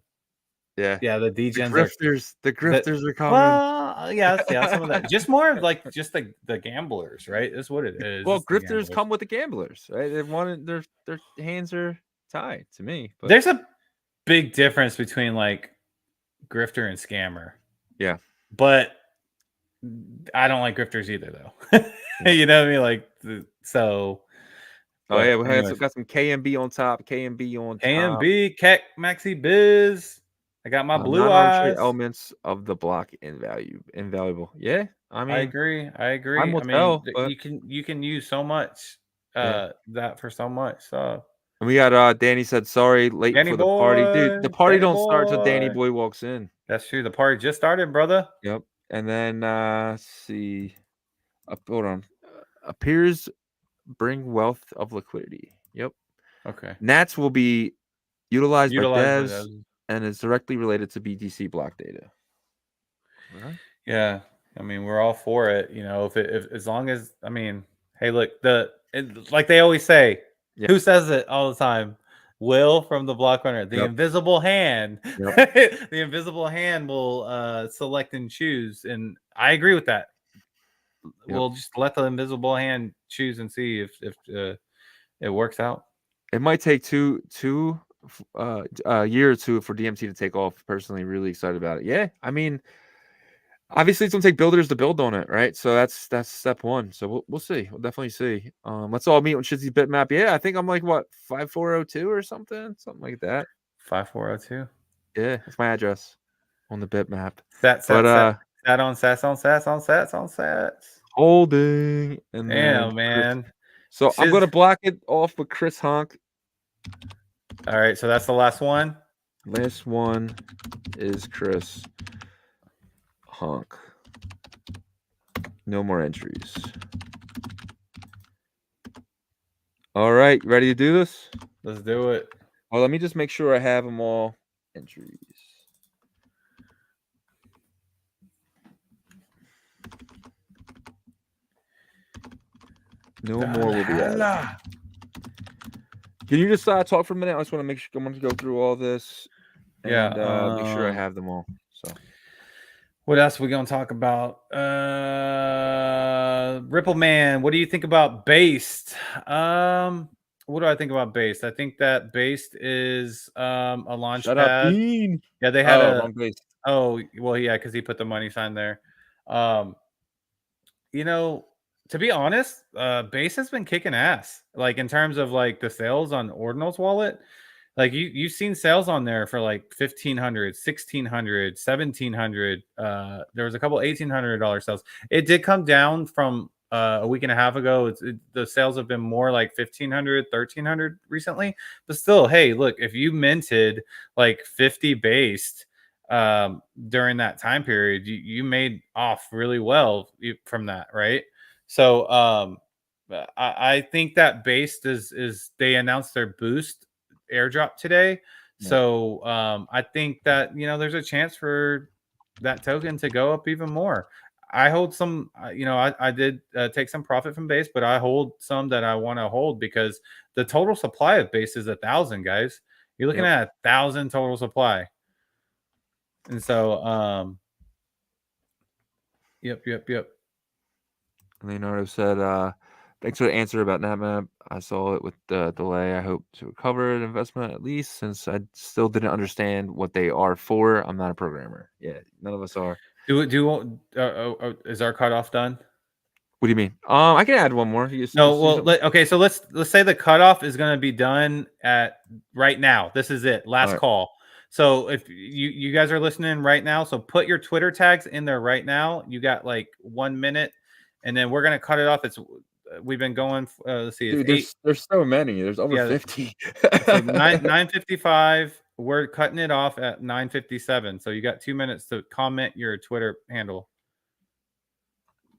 Yeah. yeah, the The degens are grifters. The that grifters are coming. well, yeah, some of that. Just more of like just the gamblers, right? That's what it is. Well, It's the grifters gamblers. come with the gamblers, right? They wanted their hands are tied to me, but There's a big difference between like grifter and scammer. yeah. But I don't like grifters either though. Yeah. You know what I mean? Like so Oh yeah, but we anyways. got some KMB on top, KMB on top. KMB, Keck, Maxi Biz. I got my blue Non-arbitrary eyes. elements of the block invaluable. Yeah, I I mean, agree. I time agree. will I mean, tell, but you can use so much yeah. that for so much. So And we got Danny said sorry, late Danny for the party. Dude, the boy, party Danny don't start till Danny boy. Boy walks in. That's true. The party just started, brother. Yep. And then let's see. Hold on. Appears bring wealth of liquidity. Yep. Okay. Nats will be utilized by Utilize by devs those. and is directly related to BTC block data. All right. Yeah. I mean, we're all for it. If as long as I mean, hey, look, like they always say, Yeah. who says it all the time? Will from the block runner, the Yep. invisible hand. Yep. The invisible hand will select and choose, and I agree with that. Yep. We'll just let the invisible hand choose and see if it works out. It might take a year or two for DMT to take off. Personally, really excited about it. Yeah, I mean, obviously it's gonna take builders to build on it, right? So that's step one. So we'll see. We'll definitely see. Let's all meet on Shizzy bitmap. Yeah, I think I'm like what 5402 or something like that. 5402. Yeah, that's my address on the bitmap. Sat But on sats on sats on sats on sats. holding and Damn, then man. So I'm gonna block it off with Chris Honk. All right, so that's the last one. Last one is Chris Honk. No more entries. All right, ready to do this? Let's do it. Well, let me just make sure I have them all entries. No more will be added. Can you just talk for a minute? I just want to make sure I want to go through all this and make sure I have them all. So what else are we gonna talk about? Ripple Man, what do you think about Based? What do I think about Based? I think that Based is a launch shut up, pad. Dean. Yeah, they had wrong Based. Oh, well, yeah, because he put the money sign there. To be honest, Base has been kicking ass. Like in terms of like the sales on Ordinal's wallet. Like you've seen sales on there for like 1,500, 1,600, 1,700. There was a couple $1,800 sales. It did come down from a week and a half ago. The sales have been more like 1,500, 1,300 recently. But still, hey, look, if you minted like 50 based during that time period, you made off really well from that, right? So I think that Based is they announced their boost airdrop today. So I think that there's a chance for that token to go up even more. I hold some, I did take some profit from Base, but I hold some that I want to hold because the total supply of Base is 1,000 guys. You're looking at 1,000 total supply. And so, yep. Leonardo said, thanks for the answer about NatMap. I saw it with the delay. I hope to recover an investment at least since I still didn't understand what they are for. I'm not a programmer. Yeah, none of us are. Is our cutoff done? What do you mean? I can add one more. No, well, okay. So let's say the cutoff is going to be done at right now. This is it, last call. So if you guys are listening right now, so put your Twitter tags in there right now. You got like 1 minute, and then we're gonna cut it off. We've been going. Let's see, dude, it's there's so many. There's over 50. So 9:55. We're cutting it off at 9:57. So you got 2 minutes to comment your Twitter handle.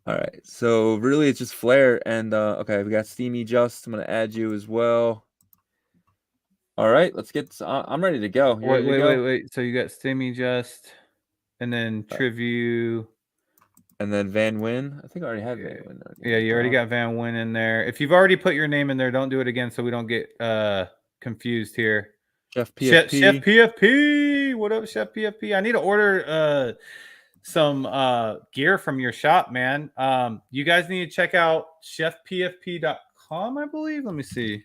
All right, so really it's just Flare and okay, we got Steamy Just. I'm gonna add you as well. All right, let's get. I'm ready to go. Wait. So you got Steamy Just, and then Triview, and then Van Wyn. I think I already have Van Wyn. Yeah, you already got Van Wyn in there. If you've already put your name in there, don't do it again so we don't get confused here. Chef PFP. Chef PFP. What up, Chef PFP? I need to order some gear from your shop, man. You guys need to check out chefpfp.com, I believe. Let me see.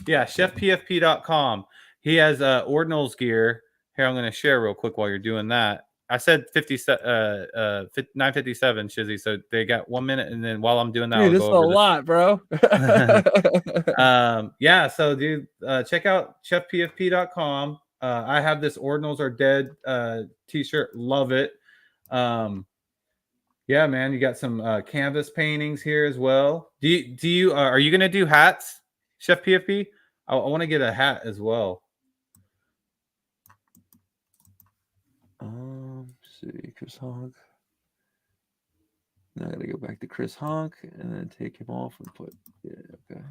Yeah, chefpfp.com. He has Ordinals gear. Here, I'm going to share real quick while you're doing that. I said 9:57, Shizzy. So they got 1 minute, and then while I'm doing that, dude, this is a lot, bro. Yeah. So, dude, check out chefpfp.com. I have this Ordinals Are Dead t-shirt. Love it. Yeah, man. You got some canvas paintings here as well. Do you are you gonna do hats, Chef PFP? I want to get a hat as well. See, Chris Honk. Now I gotta go back to Chris Honk and then take him off and put. Yeah, okay.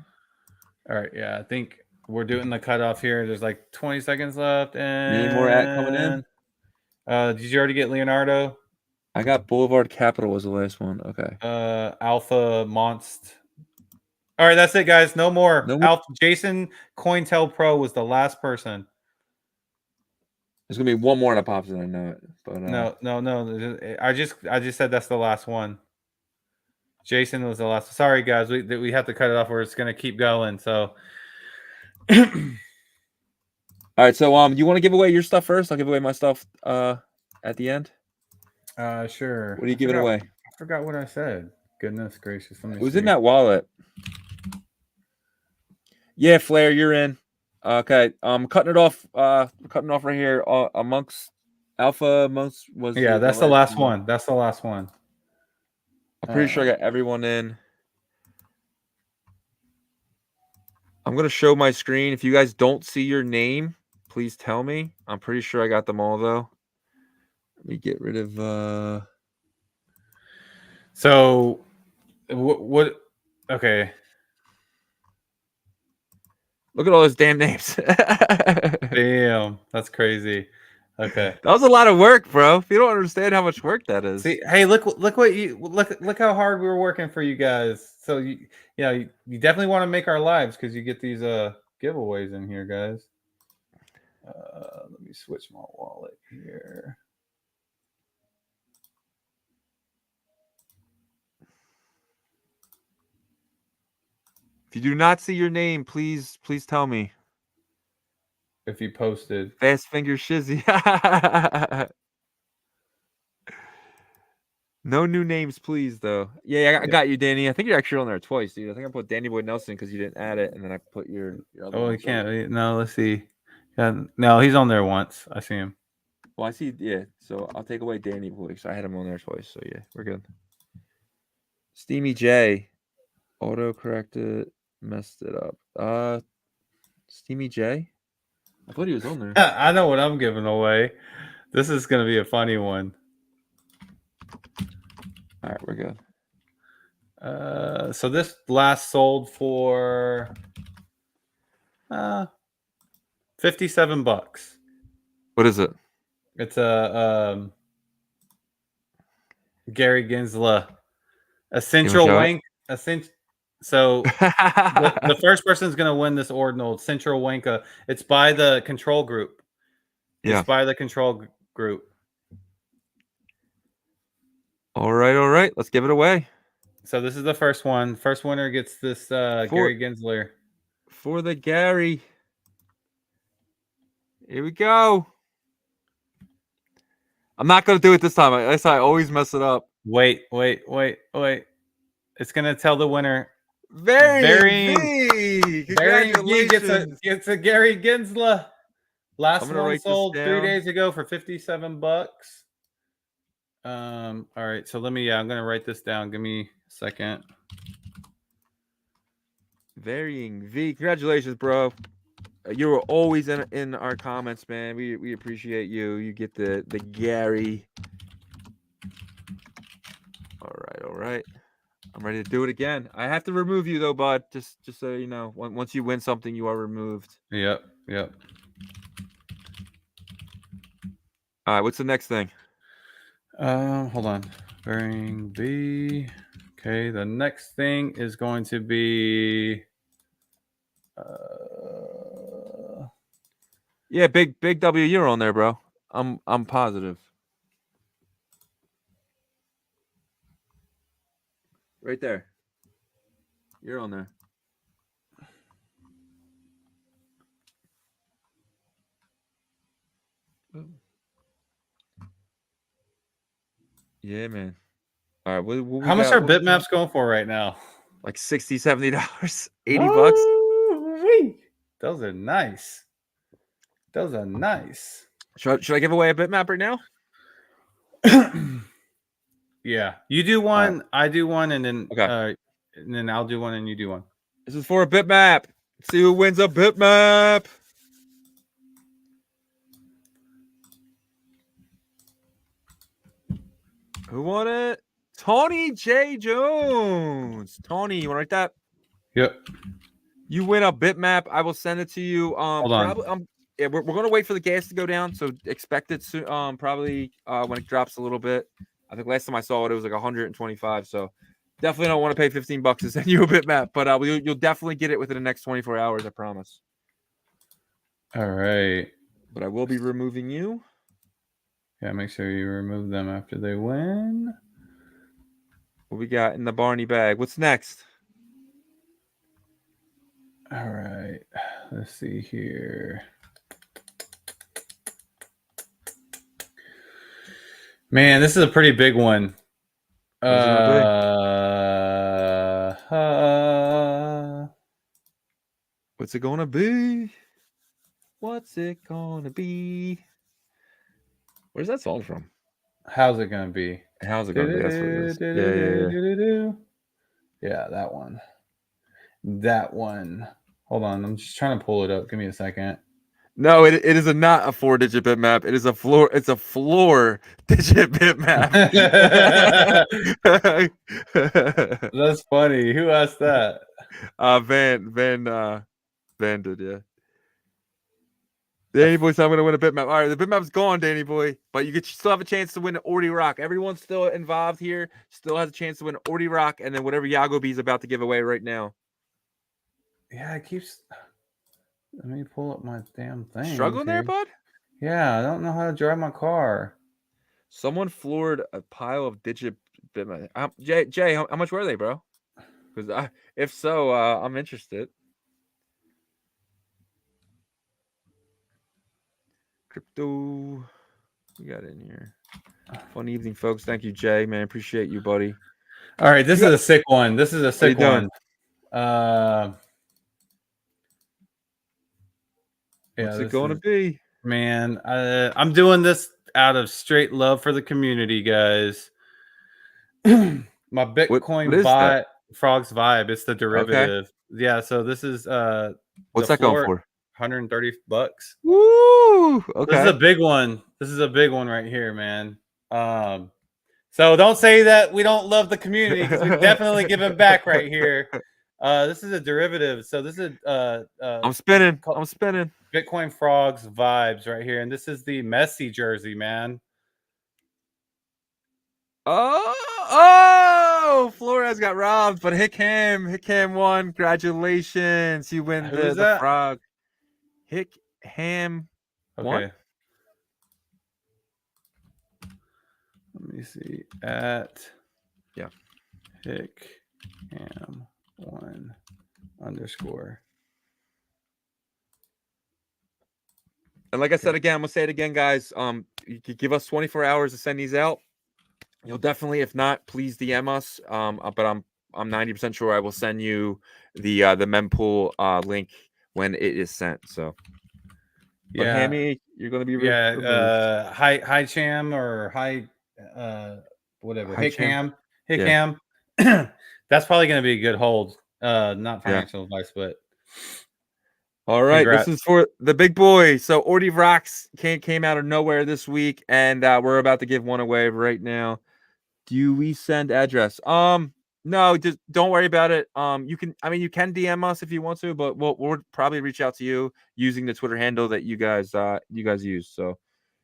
All right, yeah, I think we're doing the cutoff here. There's like 20 seconds left, and any more at coming in? Did you already get Leonardo? I got Boulevard Capital was the last one. Okay. Alpha Monst. All right, that's it, guys. No more. Alpha Jason Cointel Pro was the last person. There's gonna be one more that pops in. I know it, but no. I just said that's the last one. Jason was the last. Sorry, guys, we have to cut it off, or it's gonna keep going. So, all right. So, you want to give away your stuff first? I'll give away my stuff at the end. Sure. What are you giving away? I forgot what I said. Goodness gracious! It was in that wallet. Yeah, Flair, you're in. Okay, cutting it off. Cutting off right here. Amongst Alpha, amongst was. Yeah, that's the last one. That's the last one. I'm pretty sure I got everyone in. I'm gonna show my screen. If you guys don't see your name, please tell me. I'm pretty sure I got them all though. Let me get rid of. So, what? Okay. Look at all those damn names. Damn, that's crazy. Okay, that was a lot of work, bro. If you don't understand how much work that is. See, hey, look how hard we were working for you guys. So you definitely want to make our lives because you get these giveaways in here, guys. Let me switch my wallet here. If you do not see your name, please tell me. If you posted. Fast Finger Shizzy. No new names, please, though. Yeah, I got you, Danny. I think you're actually on there twice, dude. I think I put Danny Boy Nelson because you didn't add it, and then I put your other one. Oh, he can't. No, let's see. No, he's on there once. I see him. Well, I see. Yeah, so I'll take away Danny Boy. So I had him on there twice. So yeah, we're good. Steamy J. Auto corrected. Messed it up. Steamy J. I thought he was on there. I know what I'm giving away. This is gonna be a funny one. All right, we're good. So this last sold for $57. What is it? It's a Gary Gensler, a Central Wank, So the first person is going to win this Ordinal, Central Wanka. It's by the control group. Yeah. It's by the control group. All right. Let's give it away. So this is the first one. First winner gets this Gary Gensler. For the Gary. Here we go. I'm not going to do it this time. I always mess it up. Wait. It's gonna tell the winner. Varying V. Congratulations. Gets a Gary Gensler. Last one write sold this 3 down. days ago for $57. All right, so let me. I'm gonna write this down. Give me a second. Varying V. Congratulations, bro. You were always in our comments, man. We appreciate you. You get the Gary. All right. I'm ready to do it again. I have to remove you though, bud. Just so you know, once you win something, you are removed. Yep. All right, what's the next thing? Hold on. Varying V. Okay, the next thing is going to be. Yeah, big W. You're on there, bro. I'm positive. Right there. You're on there. Yeah, man. All right. How much are bitmaps going for right now? Like $60, $70, $80. Those are nice. Should I give away a bitmap right now? Yeah, you do one, I do one, and then I'll do one, and you do one. This is for a bitmap. Let's see who wins a bitmap. Who won it? Tony J. Jones. Tony, you want to write that? Yep. You win a bitmap. I will send it to you. Hold on. Yeah, we're gonna wait for the gas to go down, so expect it soon. Probably when it drops a little bit. I think last time I saw it, it was like 125. So definitely don't want to pay $15 to send you a bitmap, but you'll definitely get it within the next 24 hours. I promise. All right. But I will be removing you. Yeah, make sure you remove them after they win. What we got in the Barney bag? What's next? All right. Let's see here. Man, this is a pretty big one. What's it gonna be? What's it gonna be? Where's that song from? How's it gonna be? How's it gonna be? That's what it is. Yeah, that one. That one. Hold on, I'm just trying to pull it up. Give me a second. No, it is not a 4-digit bitmap. It is a floor. It's a floor digit bitmap. That's funny. Who asked that? Van did, yeah. Danny Boy's I'm gonna win a bitmap. All right, the bitmap's gone, Danny Boy, but you still have a chance to win Ordi Rock. Everyone's still involved here. Still has a chance to win Ordi Rock, and then whatever Yagobi is about to give away right now. Yeah, it keeps. Let me pull up my damn thing. Struggling there, bud? Yeah, I don't know how to drive my car. Someone floored a pile of digit bitmap. Jay, how much were they, bro? Because if so, I'm interested. Crypto, we got in here. Fun evening, folks. Thank you, Jay. Man, appreciate you, buddy. All right, this is a sick one. This is a sick one. What's it going to be? Man, I'm doing this out of straight love for the community, guys. My Bitcoin bot, Frog's Vibe. It's the derivative. Okay. Yeah, so this is what's that going for? $130. Woo! Okay. This is a big one. This is a big one right here, man. So don't say that we don't love the community, because we're definitely giving back right here. This is a derivative. So this is I'm spinning. Bitcoin Frogs Vibes right here, and this is the Messi jersey, man. Oh, Flores got robbed, but Hickham won. Congratulations, you win the frog. Hickham won. Let me see at Hickham 1 _ And like I said again, I'm gonna say it again, guys. You could give us 24 hours to send these out. You'll definitely, if not, please DM us. But I'm I'm 90% sure I will send you the mempool link when it is sent. So, but Yeah, Hammy, you're gonna be removed. yeah. Hi Cham or hi whatever. Hi, Hey Cham. Cam. Hey Yeah, Cam. That's probably gonna be a good hold. Not yeah. financial advice, but All right, this is congrats. for the big boy. So Ordy Rocks came out of nowhere this week, and we're about to give one away right now. Do we send address? No, just don't worry about it. You can, I mean, you can DM us if you want to, but we'll probably reach out to you using the Twitter handle that you guys use. So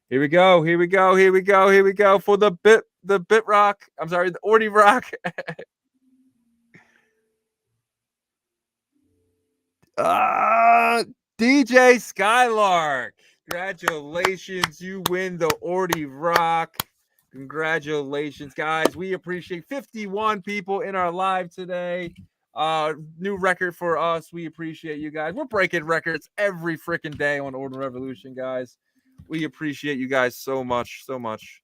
here we go, here we go, here we go, here we go for the bit rock. I'm sorry, the Ordy Rock. DJ Skylark. Congratulations. You win the Ordy Rock. Congratulations, guys. We appreciate 51 people in our live today. New record for us. We appreciate you guys. We're breaking records every freaking day on Ordinal Revolution, guys. We appreciate you guys so much, so much.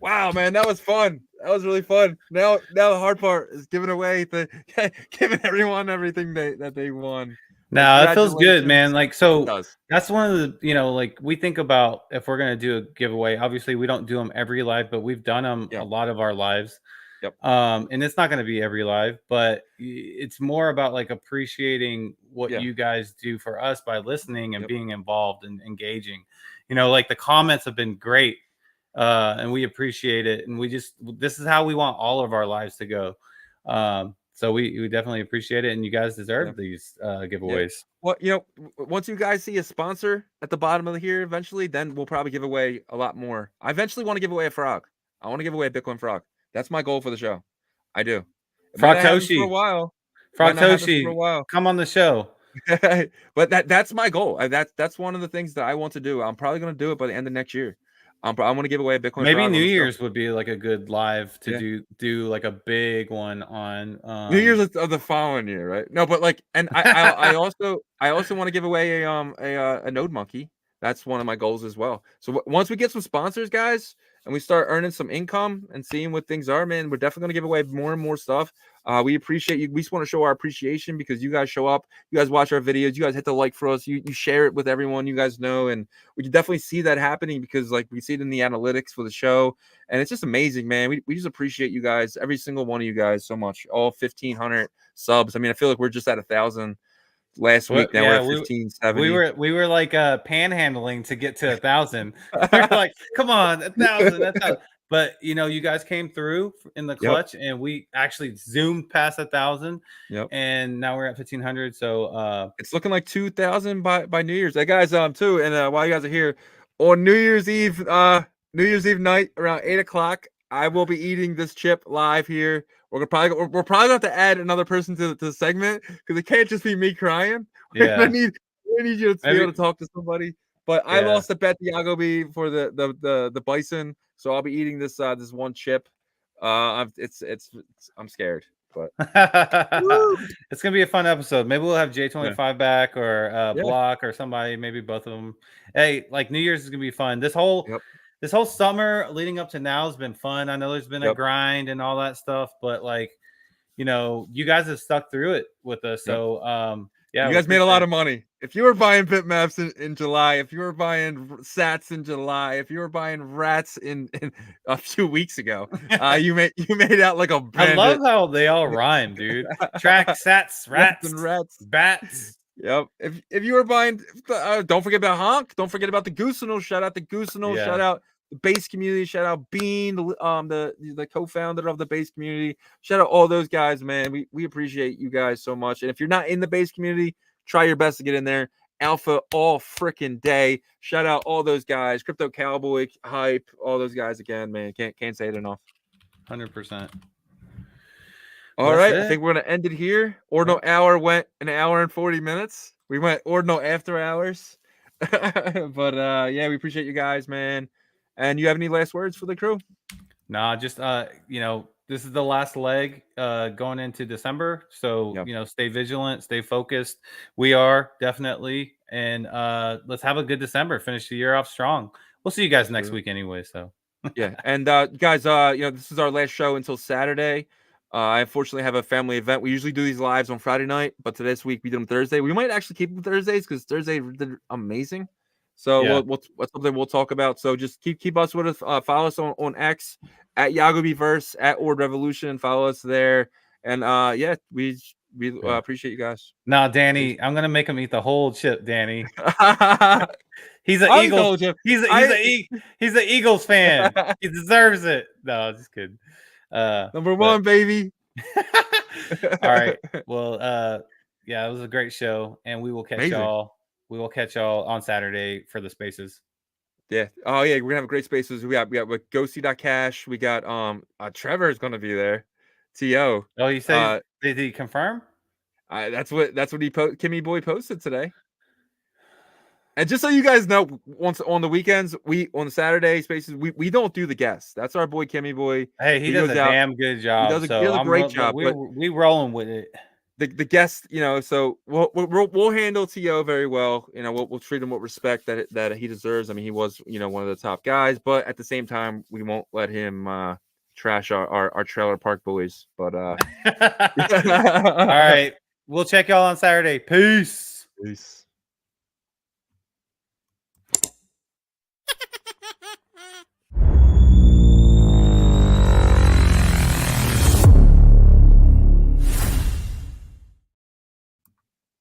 Wow, man, that was fun. That was really fun. Now the hard part is giving away giving everyone everything that they won. But Now it feels good, man. congratulations. Like, It so does. that's one of the, like we think about if we're gonna do a giveaway. Obviously, we don't do them every live, but we've done them a Yep. lot of our lives. Yep. And it's not gonna be every live, but it's more about like appreciating what Yeah. you guys do for us by listening and Yep. being involved and engaging. Like the comments have been great. And we appreciate it. And this is how we want all of our lives to go. So we definitely appreciate it, and you guys deserve these Yeah. giveaways. Well, once you guys see a sponsor at the bottom of here eventually, then we'll probably give away a lot more. I eventually want to give away a frog. I want to give away a Bitcoin frog. That's my goal for the show. I do. It might not happen for a Frogtoshi, while. It might not happen for a Frogtoshi, while. come on the show. But that's my goal. That's one of the things that I want to do. I'm probably going to do it by the end of next year. I want to give away a Bitcoin Maybe frog New on the show. Year's would be like a good live to Yeah. do like a big one on New Year's of the following year, right? No, but like, and I also want to give away a node monkey. That's one of my goals as well. So once we get some sponsors, guys, and we start earning some income and seeing what things are, man, we're definitely gonna give away more and more stuff. We appreciate you. We just want to show our appreciation because you guys show up, you guys watch our videos, you guys hit the like for us, you share it with everyone you guys know, and we can definitely see that happening because like we see it in the analytics for the show. And it's just amazing, man. We just appreciate you guys, every single one of you guys, so much. All 1,500 subs. I mean, I feel like we're just at 1,000 last week. Now we're at 1,570. We were like panhandling to get to 1,000. We're like, come on, 1,000, 1,000. But you guys came through in the clutch, and we actually zoomed past 1,000. Yep. And now we're at 1,500. So it's looking like 2,000 by New Year's. Hey guys, too. And while you guys are here, on New Year's Eve night around 8 o'clock, I will be eating this chip live here. We're probably going to have to add another person to the segment because it can't just be me crying. Yeah, we need you to be able to talk to somebody. But I lost a bet to Yagobi for the bison, so I'll be eating this one chip. I'm scared, but it's gonna be a fun episode. Maybe we'll have J25 back or Block or somebody. Maybe both of them. Hey, like New Year's is gonna be fun. This whole summer leading up to now has been fun. I know there's been a grind and all that stuff, but like, you guys have stuck through it with us. So yeah, you guys made a lot of money. If you were buying bitmaps in July, if you were buying sats in July, if you were buying rats in a few weeks ago, you made out like a bandit. I love how they all rhyme, dude. Track, sats, rats, and rats, bats. Yep. If you were buying, don't forget about Honk. Don't forget about the Goosenal. Shout out the Goosenal. Yeah. Shout out the base community. Shout out Bean, the co-founder of the base community. Shout out all those guys, man. We appreciate you guys so much. And if you're not in the base community, try your best to get in there. Alpha all freaking day. Shout out all those guys. Crypto Cowboy, Hype, all those guys again, man. Can't say it enough. 100%. All right, I think we're gonna end it here. Ordinal hour went an hour and 40 minutes. We went Ordinal after hours. But yeah, we appreciate you guys, man. And you have any last words for the crew? Nah, just this is the last leg going into December. So stay vigilant, stay focused. We are definitely, and let's have a good December. Finish the year off strong. We'll see you guys next week anyway. So yeah, and guys, this is our last show until Saturday. I unfortunately have a family event. We usually do these lives on Friday night, but this week we did them Thursday. We might actually keep them Thursdays because Thursday did amazing. So Yeah. that's something we'll talk about. So just keep us with us. Follow us on X at Yagobi Verse at Ord Revolution. Follow us there. And yeah, we Yeah. appreciate you guys. Now, Danny, I'm gonna make him eat the whole chip, Danny. He's an I already Eagles. told you. He's an Eagles fan. He deserves it. No, just kidding. Number one, baby. All right. Well, yeah, it was a great show, and we will catch y'all. We will catch y'all on Saturday for the spaces. Yeah. Oh yeah, we're gonna have great spaces. We got with ghosty.cash. We got Trevor is gonna be there. To Oh, you say did he confirm? that's what Kimmy Boy posted today. And just so you guys know, once on the weekends, on the Saturday spaces, we don't do the guests. That's our boy Kimmy Boy. Hey, he does a damn good job. He does a great job. We rolling with it. The guest, so we'll handle To very well. We'll treat him with respect that he deserves. I mean, he was one of the top guys, but at the same time, we won't let him trash our trailer park boys. But all right, we'll check y'all on Saturday. Peace. Peace.